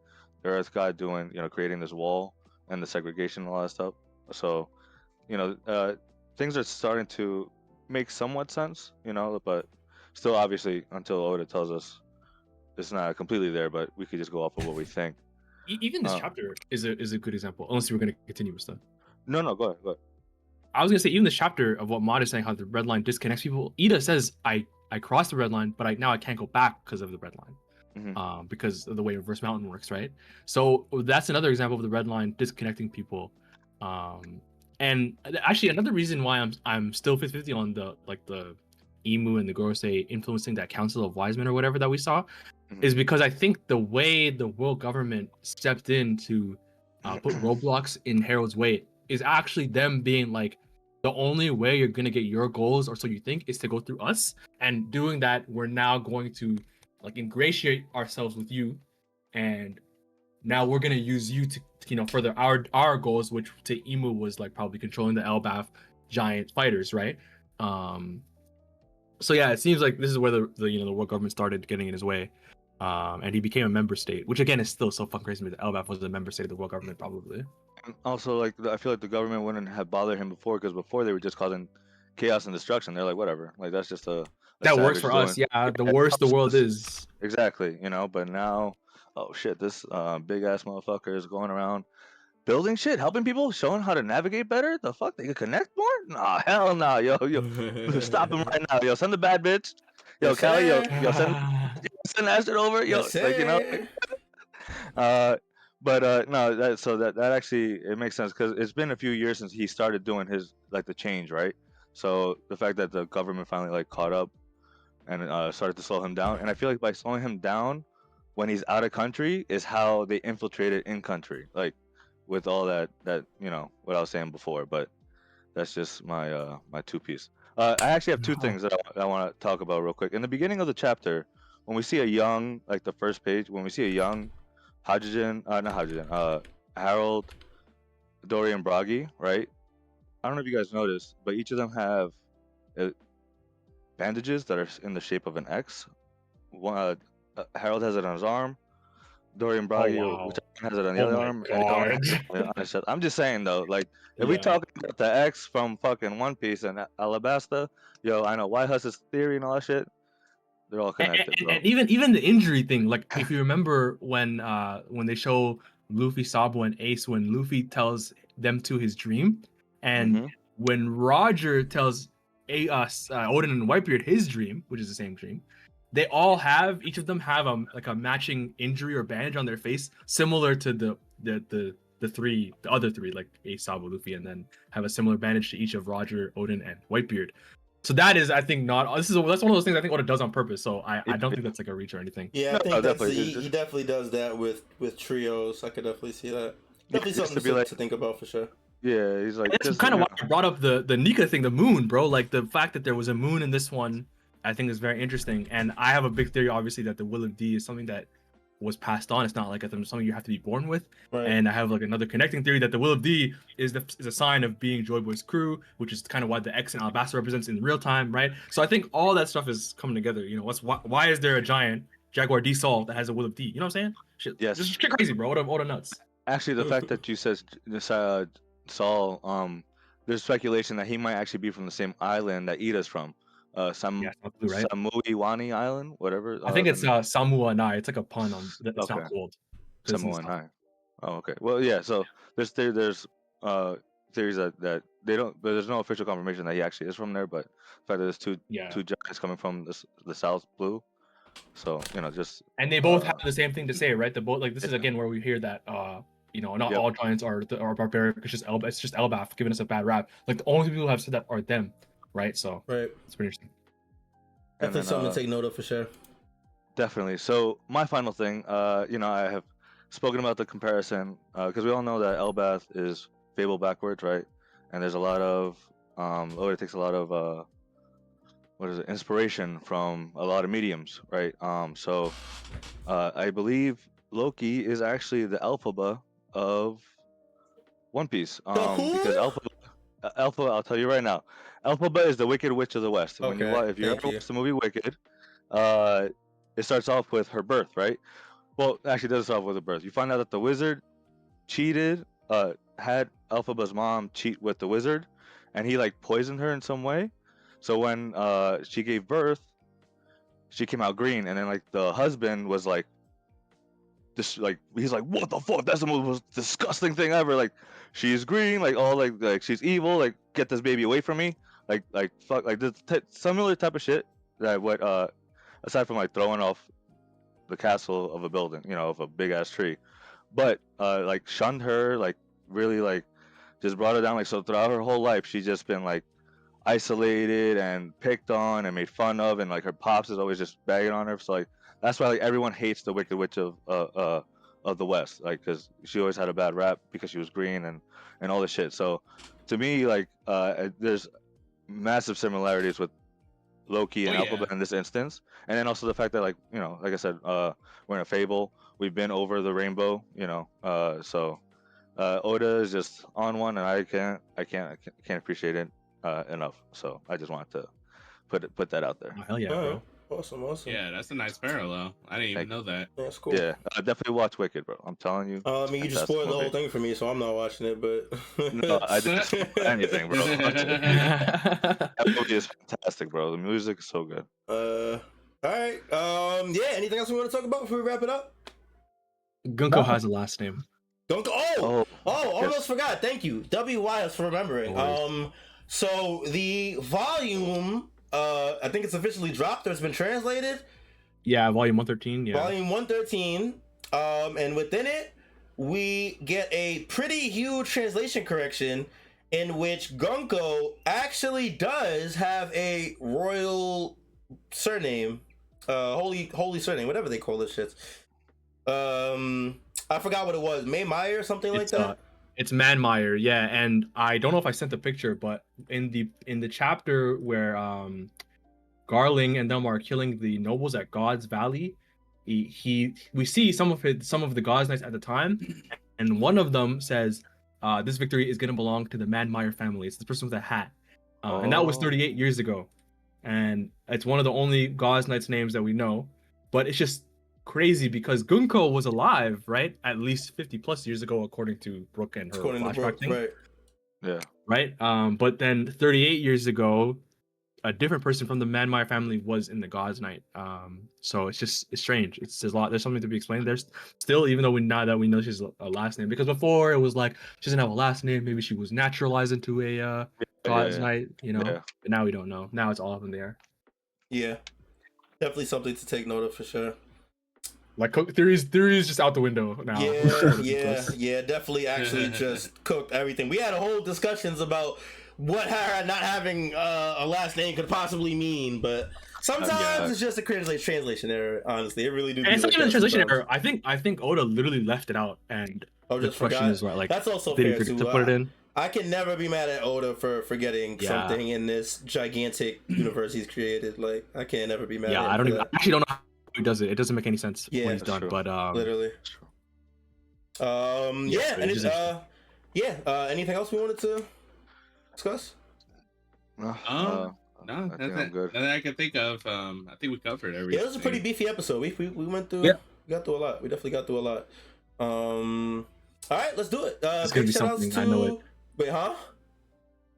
the earth god doing creating this wall and the segregation and all that stuff. So things are starting to make somewhat sense, but still obviously until Oda tells us it's not completely there, but we could just go off of what we think.
Even this chapter is a good example, unless you were going to continue with stuff.
No, go ahead.
I was going to say, even this chapter of what Mod is saying, how the red line disconnects people, Ida says, I crossed the red line, but now I can't go back because of the red line, because of the way Reverse Mountain works, right? So that's another example of the red line disconnecting people. And actually, another reason why I'm still 50-50 on the Emu and the Gorosei influencing that Council of Wise Men or whatever that we saw, is because I think the way the world government stepped in to put roadblocks in Harald's way is actually them being like, the only way you're gonna get your goals, or so you think, is to go through us. And doing that, we're now going to like ingratiate ourselves with you, and now we're gonna use you to further our goals, which to Emu was like probably controlling the Elbaf giant fighters, right? So yeah, it seems like this is where the world government started getting in his way, and he became a member state, which again is still so fucking crazy. The Elbaf was a member state of the world government, probably.
And also, like I feel like the government wouldn't have bothered him before, because before they were just causing chaos and destruction. They're like, whatever, like that's just a
that works for
doing.
us. Yeah, the worse the world is.
Exactly, but now, oh shit, this big ass motherfucker is going around building shit, helping people, showing how to navigate better. The fuck, they could connect more? Nah, hell no, yo, stop him right now, yo, send the bad bitch, yo, yes, Callie, yo, send that shit over, yo,
yes,
like but no, that actually it makes sense, because it's been a few years since he started doing his like the change, right? So the fact that the government finally like caught up and started to slow him down, and I feel like by slowing him down when he's out of country is how they infiltrated in country, like with all that what I was saying before. But that's just my my two piece. I actually have two things that I want to talk about real quick. In the beginning of the chapter, when we see a young, like the first page, when we see a young Harold, Dory, and Bragi, right? I don't know if you guys noticed, but each of them have bandages that are in the shape of an X. One, Harold has it on his arm. Dorian Bragi which has it on the other arm. I'm just saying though, like if we talk about the X from fucking One Piece and Alabasta, I know why Huss's theory and all that shit. They're all connected.
And even the injury thing, like if you remember when they show Luffy, Sabo, and Ace, when Luffy tells them to his dream, and when Roger tells Odin and Whitebeard his dream, which is the same dream, they all have, each of them have like a matching injury or bandage on their face, similar to the other three, like Ace, Sabo, Luffy, and then have a similar bandage to each of Roger, Odin, and Whitebeard. So that is, I think, that's one of those things I think Oda does on purpose. So I don't think that's like a reach or anything.
Yeah, I think he definitely does that with trios. I could definitely see that. Definitely something to think about for sure.
Yeah, he's like.
That's kind of why I brought up the Nika thing, the moon, bro. Like the fact that there was a moon in this one, I think is very interesting. And I have a big theory, obviously, that the Will of D is something that was passed on. It's not like something you have to be born with. Right. And I have like another connecting theory that the Will of D is a sign of being Joy Boy's crew, which is kind of what the X and Alabasta represents in real time, right? So I think all that stuff is coming together. Why is there a giant Jaguar D Sol that has a Will of D? You know what I'm saying? Shit, yes. Just get crazy, bro. All the nuts.
Actually, the fact that you said this Sol, there's speculation that he might actually be from the same island that Ida's from. Samuiwani Island, whatever.
I think it's Samuanai. It's like a pun on that's not cold.
Samuanai. Oh, okay. Well, yeah. So there's theories that they don't, but there's no official confirmation that he actually is from there. But the fact that there's two giants coming from the South Blue, so just
and they both have the same thing to say, right? The both like this is again where we hear that not all giants are barbaric. It's just Elbaf giving us a bad rap. Like the only people who have said that are them, right? So it's pretty interesting.
Definitely something to take note of for sure.
Definitely. So my final thing, I have spoken about the comparison because we all know that Elbath is Fable backwards, right? And there's a lot of it takes a lot of inspiration from a lot of mediums, right? So I believe Loki is actually the Alphaba of One Piece. Because Alpha, I'll tell you right now, Alphaba is the Wicked Witch of the West. When if you ever watched the movie Wicked, it starts off with her birth, right? Well, actually, it doesn't start off with her birth. You find out that the wizard cheated, had Elphaba's mom cheat with the wizard, and he like poisoned her in some way. So when she gave birth, she came out green, and then like the husband was like, this like he's like, what the fuck? That's the most disgusting thing ever. Like, she's green, like all like she's evil. Like, get this baby away from me. Like fuck, like this similar type of shit that what aside from like throwing off the castle of a building, of a big ass tree, but like shunned her, like really like just brought her down. Like, so throughout her whole life, she's just been like isolated and picked on and made fun of, and like her pops is always just bagging on her. So like that's why like everyone hates the Wicked Witch of the West, like because she always had a bad rap because she was green and all this shit. So to me, like there's massive similarities with Loki and Alphaba in this instance, and then also the fact that like like I said, we're in a fable. We've been over the rainbow, so Oda is just on one, and I can't appreciate it enough. So I just wanted to put that out there.
Oh, hell yeah, bro.
Awesome.
Yeah, that's a nice parallel. I didn't even know that.
That's cool.
Yeah, definitely watch Wicked, bro. I'm telling you.
I mean, you just spoiled the whole thing for me, so I'm not watching it. But
no, I didn't spoil anything, bro. That movie is fantastic, bro. The music is so good.
All right. Yeah. Anything else we want to talk about before we wrap it up?
Gunko has a last name.
Gunko. Almost forgot. Thank you, WYS, for remembering. So the volume, I think it's officially dropped or it's been translated.
Yeah, volume 113. Yeah,
volume 113. And within it, we get a pretty huge translation correction in which Gunko actually does have a royal surname, holy surname, whatever they call this shit. I forgot what it was, Meyer or something like that.
It's Manmeyer, yeah. And I don't know if I sent the picture, but in the chapter where Garling and them are killing the nobles at God's Valley, we see some of the God's Knights at the time, and one of them says, "This victory is gonna belong to the Manmeyer family." It's the person with a hat, and that was 38 years ago, and it's one of the only God's Knights names that we know. But it's just crazy because Gunko was alive, right? At least 50 plus years ago, according to Brooke and her flashback thing.
Right.
Yeah.
Right. But then 38 years ago, a different person from the Manmeyer family was in the God's Knight. So it's strange. There's something to be explained. There's still, even though we know she's a last name, because before it was like she doesn't have a last name. Maybe she was naturalized into a God's Knight, But now we don't know. Now it's all up in the air.
Yeah. Definitely something to take note of for sure.
Like theories just out the window now.
Yeah, definitely actually just cooked everything. We had a whole discussions about what Harald not having a last name could possibly mean, but sometimes it's just a translation error, honestly. It really do.
And it's not even a translation error. I think Oda literally left it out, and
the question is right. Like, that's also fair too.
To put it in.
I can never be mad at Oda for forgetting something in this gigantic universe he's created. Like, I can't never be mad at him.
I actually don't know how he does it. It doesn't make any sense when he's done.
True.
But
literally. Anything else we wanted to discuss?
No, nothing I can think of. I think we covered everything.
Yeah, it was a pretty beefy episode. We went through. Yeah. We got through a lot. We definitely got through a lot. All right, let's do it.
It's gonna be something. I know it.
Wait, huh?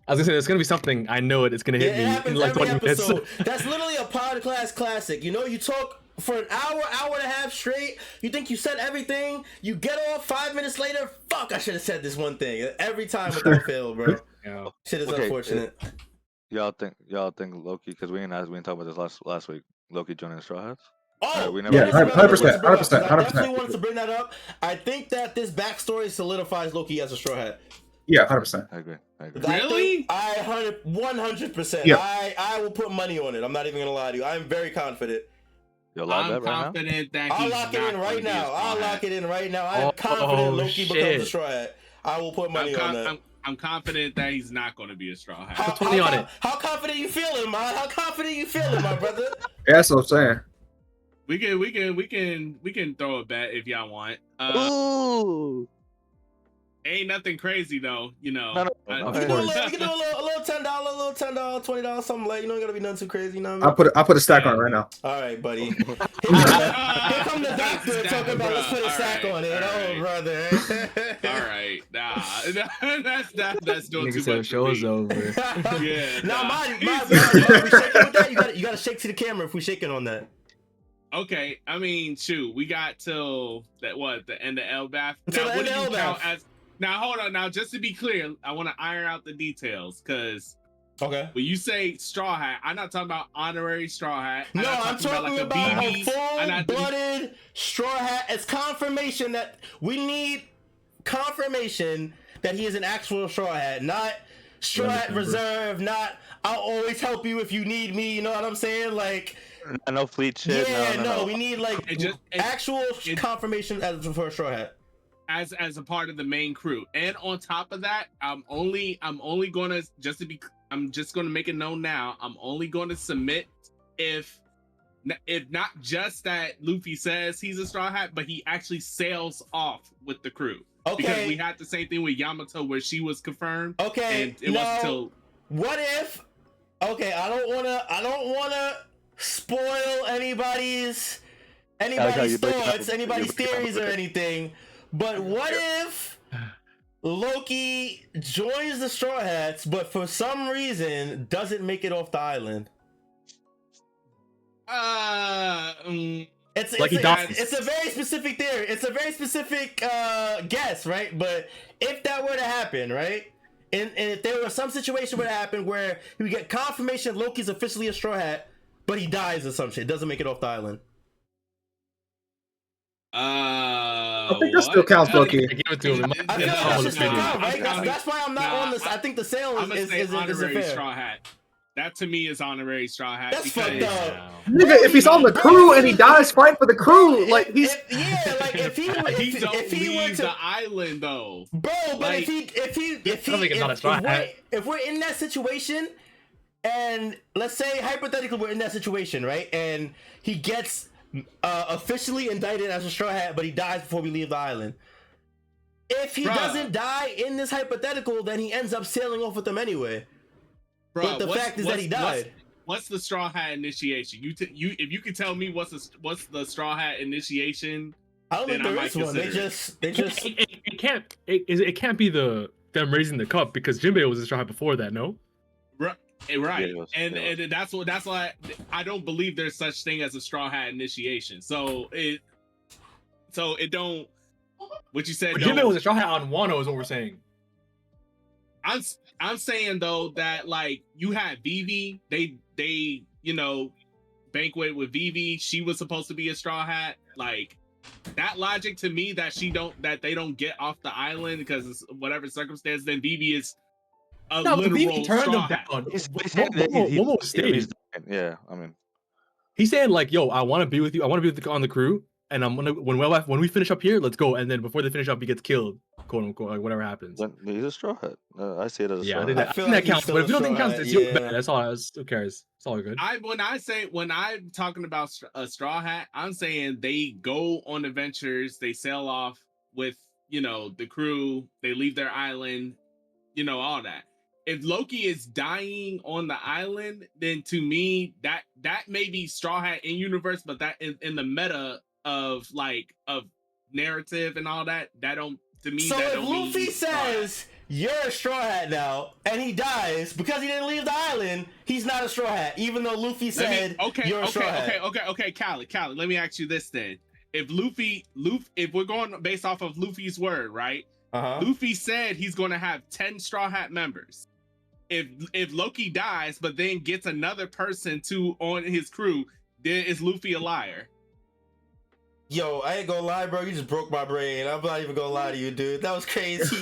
I was gonna say it's gonna be something. I know it. It's gonna hit me in like 20 minutes.
That's literally a podcast classic. You talk for an hour and a half straight. You think you said everything. You get off 5 minutes later. Fuck, I should have said this one thing every time without fail, bro.
Yeah.
Shit is unfortunate.
Y'all think Loki? Because we didn't talk about this last week. Loki joining the Straw Hats.
Oh,
we never.
Yeah, 100%.
I definitely wanted to bring that up. I think that this backstory solidifies Loki as a Straw Hat.
Yeah, 100%.
I agree.
Really?
100%.
Yeah.
I will put money on it. I'm not even gonna lie to you. I'm very confident.
I'm confident that
I'll lock it in right now. I am confident Loki becomes a Straw Hat. I will put money on that.
I'm confident that he's not going to be a Straw Hat.
Put 20 on it.
How confident you feeling, man? How confident you feeling, my brother?
Yeah, that's what I'm saying.
We can throw a bet if y'all want.
Ooh.
Ain't nothing crazy though, you know.
We can do a little $10, $20, something like, you know, it gotta be nothing too crazy, you know what I mean?
I'll put a stack on it right now.
All right, buddy. Here come the doctor talking about let's put a stack on it. Oh, brother.
All right, that's doing too much.
Show's over.
Yeah.
Now, we shaking with that. You gotta shake to the camera if we shaking on that.
Okay, I mean, shoot, we got till the end of Elbath.
Until the end of Elbath.
Now, hold on. Now, just to be clear, I want to iron out the details because when you say Straw Hat, I'm not talking about honorary Straw Hat.
No, I'm talking about a full-blooded Straw Hat. It's confirmation that we need confirmation that he is an actual Straw Hat, not Straw Hat Reserve, not I'll always help you if you need me. You know what I'm saying? Like,
no fleet shit.
Yeah, no. We need like actual confirmation as for a Straw Hat.
As a part of the main crew, and on top of that, I'm just gonna make it known now. I'm only going to submit if not just that Luffy says he's a Straw Hat, but he actually sails off with the crew. Okay. Because we had the same thing with Yamato where she was confirmed.
Okay.
And it wasn't until.
What if? Okay, I don't wanna spoil anybody's thoughts, anybody's theories or anything. But what if Loki joins the Straw Hats, but for some reason doesn't make it off the island? It's a very specific theory. It's a very specific guess, right? But if that were to happen, right? And if there was some situation where it happened where we get confirmation Loki's officially a Straw Hat, but he dies or some shit, doesn't make it off the island.
I think that still counts, Loki.
I feel like that should still count, right? That's why I'm not on this. I think the sale is
honorary
fair.
Straw Hat. That to me is honorary Straw Hat.
That's fucked up.
Nigga, if he's on the crew and he dies fighting for the crew, like he's
if he leaves the island though,
bro. But if we're in that situation, and let's say hypothetically we're in that situation, right? And he gets officially indicted as a Straw Hat, but he dies before we leave the island. If he doesn't die in this hypothetical, then he ends up sailing off with them anyway. But the fact is that he died.
What's the Straw Hat initiation? If you could tell me what's the Straw Hat initiation?
I don't think there is one. They just.
It can't be them raising the cup because Jinbei was a Straw Hat before that. No.
Right, and that's why I don't believe there's such thing as a Straw Hat initiation. So it don't. What you said.
Jinbei was a Straw Hat on Wano, is what we're saying.
I'm saying though that like you had Vivi, they banquet with Vivi. She was supposed to be a Straw Hat. Like that logic to me that they don't get off the island because of whatever circumstance. Then Vivi is.
Vivi turned him down. Momo stayed.
Yeah, I mean,
he's saying like, "Yo, I want to be with you. I want to be on the crew, and I'm gonna when we finish up here, let's go." And then before they finish up, he gets killed, quote unquote, like whatever happens.
Then he's a Straw Hat. I see it as a Straw
Hat. I think that counts. But if you don't think it counts, it's bad. That's all. Who cares? It's all good.
When I'm talking about a Straw Hat, I'm saying they go on adventures, they sail off with the crew, they leave their island, all that. If Loki is dying on the island, then to me that may be Straw Hat in universe, but that in the meta of narrative and all that don't to me.
So
that
if
don't
Luffy says you're a Straw Hat now, and he dies because he didn't leave the island, he's not a Straw Hat, even though Luffy said you're a Straw Hat.
Okay, Callie, let me ask you this then. If if we're going based off of Luffy's word, right? Luffy said he's going to have 10 Straw Hat members. If Loki dies, but then gets another person on his crew, then is Luffy a liar?
Yo, I ain't gonna lie, bro. You just broke my brain. I'm not even gonna lie to you, dude. That was crazy.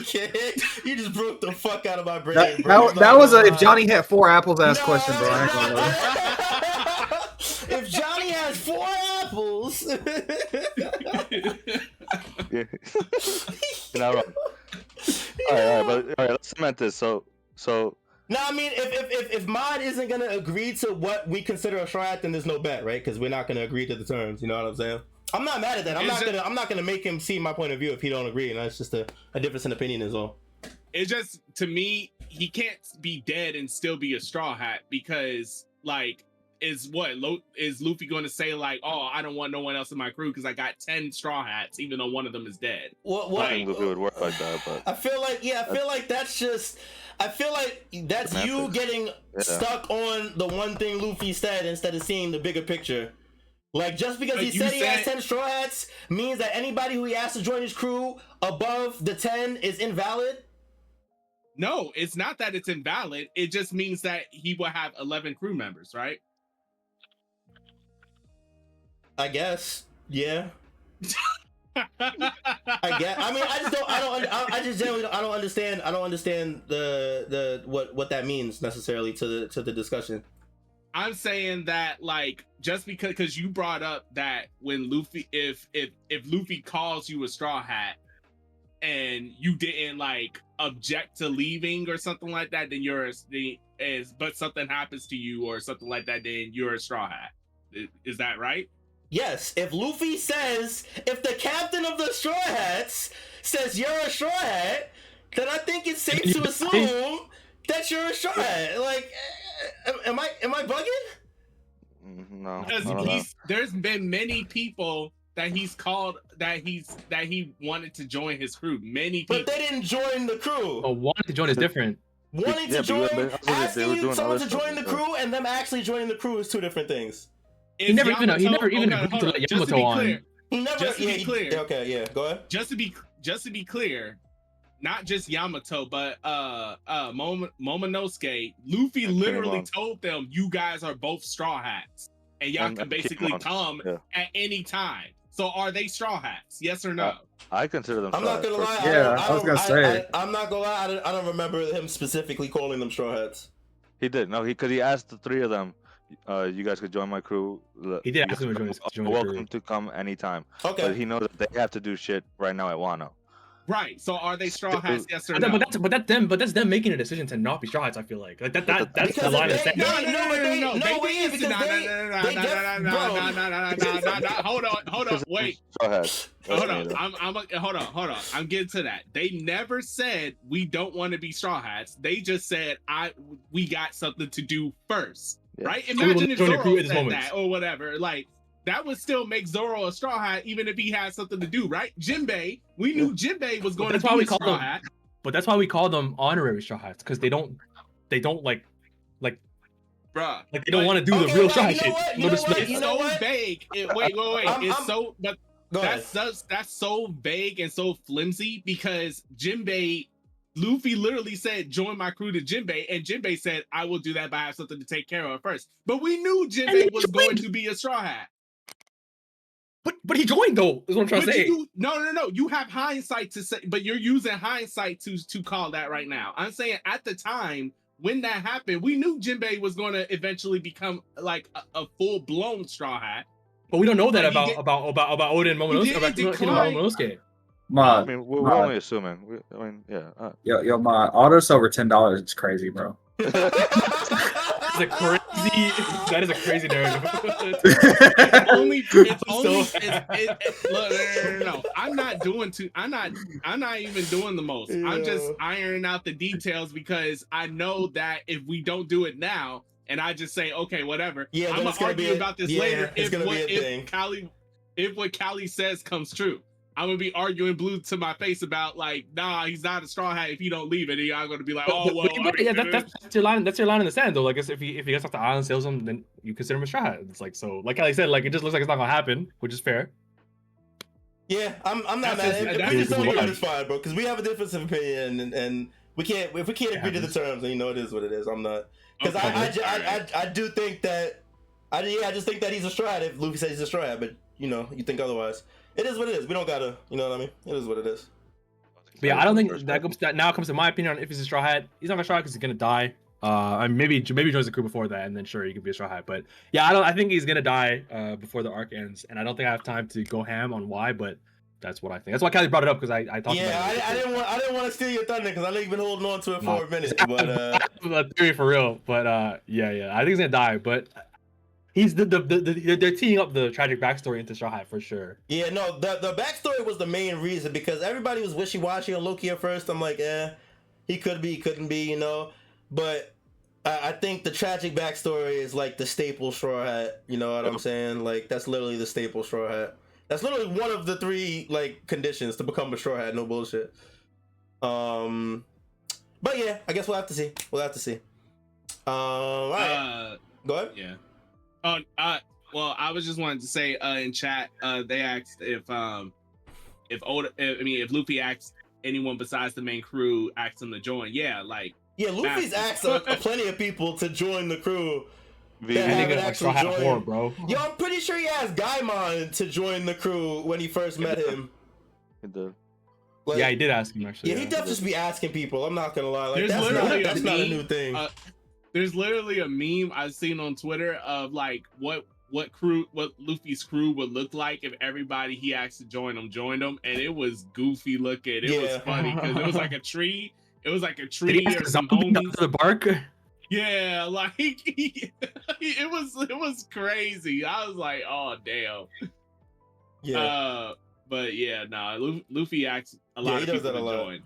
You just broke the fuck out of my brain, bro.
That was a if Johnny had 4 apples ass question, bro. I ain't gonna lie.
If Johnny has 4 apples.
Yeah. You're not wrong. All right, let's cement this. So.
No, I mean, if Mod isn't gonna agree to what we consider a Straw Hat, then there's no bet, right? Because we're not gonna agree to the terms. You know what I'm saying? I'm not mad at that. I'm not gonna make him see my point of view if he don't agree, and that's just a difference in opinion is all.
It's just, to me, he can't be dead and still be a Straw Hat because, like, is Luffy going to say like, oh, I don't want no one else in my crew because I got 10 Straw Hats, even though one of them is dead?
What? I think Luffy would work like that, but
I feel like that's you getting stuck on the one thing Luffy said instead of seeing the bigger picture. Like, just because he said he has 10 Straw Hats means that anybody who he asked to join his crew above the 10 is invalid?
No, it's not that it's invalid. It just means that he will have 11 crew members, right?
I guess. Yeah. I guess. I mean, I don't understand the what that means necessarily to the discussion.
I'm saying that, like, just because you brought up that when Luffy, if Luffy calls you a Straw Hat and you didn't like object to leaving or something like that, then but something happens to you or something like that, then you're a Straw Hat. Is that right?
Yes. If Luffy says, if the captain of the Straw Hats says you're a Straw Hat, then I think it's safe to assume that you're a Straw Hat. Like, am I bugging?
No.
Because there's been many people that he's called that he wanted to join his crew. Many people.
But they didn't join the crew.
Oh, wanting to join is different.
Wanting to join, asking someone to join the crew, and them actually joining the crew is 2 different things.
He never even agreed to let Yamato on.
Just to be clear.
Okay, yeah, go ahead.
Just to be clear, not just Yamato, but Momonosuke, Luffy literally told them, you guys are both Straw Hats. And y'all can basically come at any time. So are they Straw Hats? Yes or no?
I consider them Straw Hats.
I'm not gonna lie.
Yeah, I was gonna say.
I'm not gonna lie. I don't remember him specifically calling them Straw Hats.
He did. No, because he asked the 3 of them, you guys could join my crew.
He did ask them to join his crew.
Welcome to come anytime.
Okay.
But he knows that they have to do shit right now at Wano.
Right. So are they Straw Hats? Yes or no?
But that's them making a decision to not be Straw Hats. I feel like that's the line of saying.
No. Hold on. Wait. Hold on. I'm getting to that. They never said we don't want to be Straw Hats. They just said we got something to do first. Yeah. Right? Imagine if Zoro said that or whatever. Like, that would still make Zoro a Straw Hat, even if he had something to do, right? Jinbei, we knew Jinbei was going to be a Straw Hat.
But that's why we call them honorary Straw Hats, because they don't like,
bruh,
like they don't want to do the real Straw Hat shit.
It's so vague. Wait. That's so vague and so flimsy because Jinbei, Luffy literally said, join my crew to Jinbei, and Jinbei said, I will do that, but I have something to take care of first. But we knew Jinbei was going to be a Straw Hat.
But he joined though, is what I'm trying to say.
No. You have hindsight to say, but you're using hindsight to call that right now. I'm saying at the time when that happened, we knew Jinbei was going to eventually become like a full-blown Straw Hat.
But we don't know that about Oda and Momonosuke.
I mean, we're only assuming.
Yo, my auto's over $10. It's crazy, bro.
That is a crazy narrative.
No. I'm not even doing the most. Yeah. I'm just ironing out the details because I know that if we don't do it now, and I just say, okay, whatever. Yeah, I'm gonna argue about this later if what Callie says comes true. I'm gonna be arguing blue to my face about like, nah, he's not a Straw Hat if you don't leave it. And y'all gonna be like, oh well.
That's your line. That's your line in the sand though. Like if he gets off the island, sails him, then you consider him a Straw Hat. It's like so. Like I said, like it just looks like it's not gonna happen, which is fair.
Yeah, I'm not mad. If we just don't agree, it's fine, bro. Because we have a difference of opinion, and we can't agree to the terms, then it is what it is. I'm not because I do think that I just think that he's a Straw Hat if Luffy says he's a Straw Hat, but you think otherwise. It is what it is. We don't gotta, you know what I mean? It is what it is.
But yeah, I don't think that now comes to my opinion on if he's a Straw Hat. He's not a Straw Hat because he's gonna die. Maybe joins the crew before that, and then sure he could be a Straw Hat. But yeah, I think he's gonna die before the arc ends, and I don't think I have time to go ham on why, but that's what I think. That's why Kelly brought it up because I talked about it.
Yeah, I didn't want to steal your thunder because I know you've been holding on to it for a minute. But
a theory for real. But yeah, I think he's gonna die. But he's they're teeing up the tragic backstory into Straw Hat for sure.
Yeah, no, the backstory was the main reason because everybody was wishy-washy on Loki at first. I'm like, he could be, he couldn't be, But I think the tragic backstory is like the staple Straw Hat. You know what I'm saying? Like that's literally the staple Straw Hat. That's literally one of the 3 like conditions to become a Straw Hat. No bullshit. But yeah, I guess we'll have to see. All right. Go ahead.
Yeah. Well, I was just wanting to say in chat, they asked if Luffy asked anyone besides the main crew asked him to join. Yeah,
Luffy's asked plenty of people to join the crew.
Bro.
Yo, I'm pretty sure he asked Gaimon to join the crew when he first met him.
He did.
Yeah, he did ask him actually.
Yeah, he definitely just be asking people. I'm not gonna lie. Like that's not a new thing.
There's literally a meme I've seen on Twitter of like what Luffy's crew would look like if everybody he asked to join him joined him, and it was goofy looking. It was funny because it was like a tree. It was like a tree or some homies.
The bark.
Yeah, like it was crazy. I was like, oh damn.
Yeah.
But yeah, Luffy acts a lot of people to join.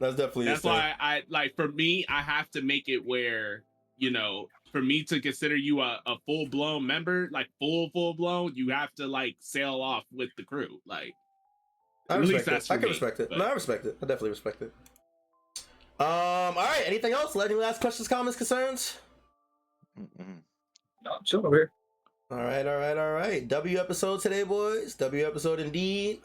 That's
why I like for me, I have to make it where, for me to consider you a full blown member, like full blown, you have to like sail off with the crew. Like
I respect it. I can respect it. No, I respect it. I definitely respect it. All right. Anything else? Any last questions, comments, concerns?
No, chill over here.
All right. W episode today, boys. W episode indeed.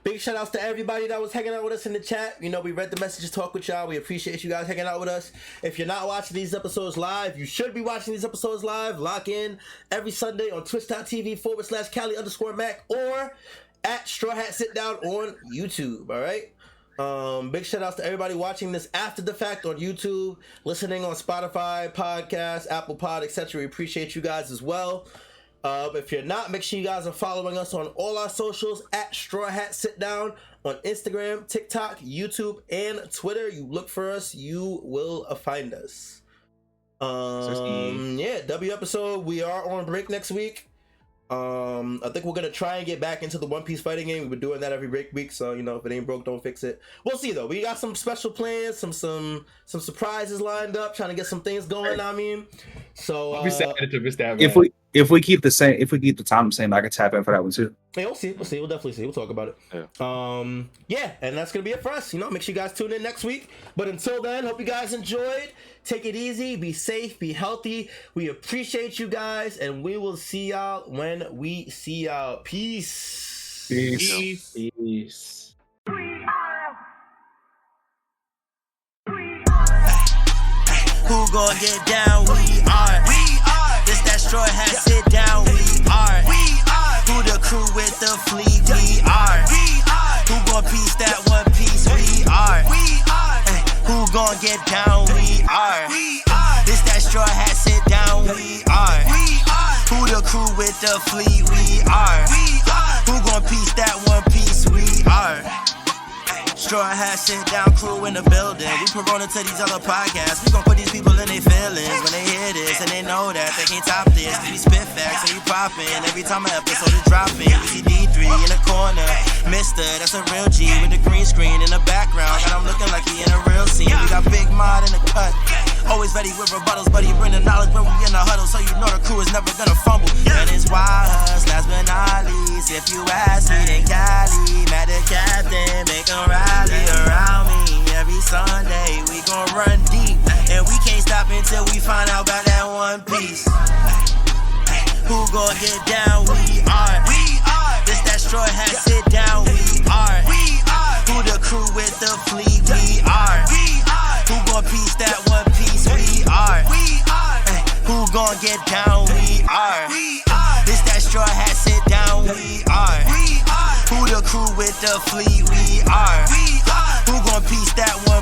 Big shout outs to everybody that was hanging out with us in the chat. We read the messages, talk with y'all. We appreciate you guys hanging out with us. If you're not watching these episodes live, you should be watching these episodes live. Lock in every Sunday on twitch.tv/Cali_Mac or at Straw Hat Sit Down on YouTube. All right. Big shout outs to everybody watching this after the fact on YouTube, listening on Spotify, Podcasts, Apple Pod, etc. We appreciate you guys as well. If you're not, make sure you guys are following us on all our socials at Straw Hat Sit Down on Instagram, TikTok, YouTube, and Twitter. You look for us, you will find us. Yeah, W episode. We are on break next week. I think we're gonna try and get back into the One Piece fighting game. We've been doing that every break week, so if it ain't broke, don't fix it. We'll see though. We got some special plans, some surprises lined up, trying to get some things going. I mean, so
if we keep the time the same, I can tap in for that one too.
Yeah, we'll see. We'll definitely see. We'll talk about it. Yeah, and that's gonna be it for us. Make sure you guys tune in next week. But until then, hope you guys enjoyed. Take it easy, be safe, be healthy. We appreciate you guys, and we will see y'all when we see y'all. Peace.
Peace.
Who gon' get down? We are. This that Straw Hat Sit Down. We are. Who the crew with the fleet? We are. Who gon' piece that one piece? We are. Who gon' get down? We are. This that Straw Hat Sit Down. We are. Who the crew with the fleet? We are. Who gon' piece that one piece? We are. Straw Hat Sit Down crew in the building. We Corona to these other podcasts. We gon' put these people in their feelings when they hear this, and they know that they can't top this. We spit facts and we poppin' every time an episode is dropping. We see D3 in the corner, Mister, that's a real G with the green screen in the background. Got him looking like he in a real scene. We got Big Mod in the cut, always ready with rebuttals, but he bring the knowledge when we in the huddle, so you know the crew is never gonna fumble. And it's why us, last but not least, if you ask me, then Cali, mad at Cali. and make them rally around me. Every Sunday we gon' run deep, and we can't stop until we find out about that One Piece. Who gon' get down? We are. This that straw hat, sit down. We are. Who the crew with the fleet? We are. Who gon' piece that One Piece? We are. Who gon' get down? We are. This that straw hat, sit down. We are. Who the crew with the fleet? We are. Who gon' piece that One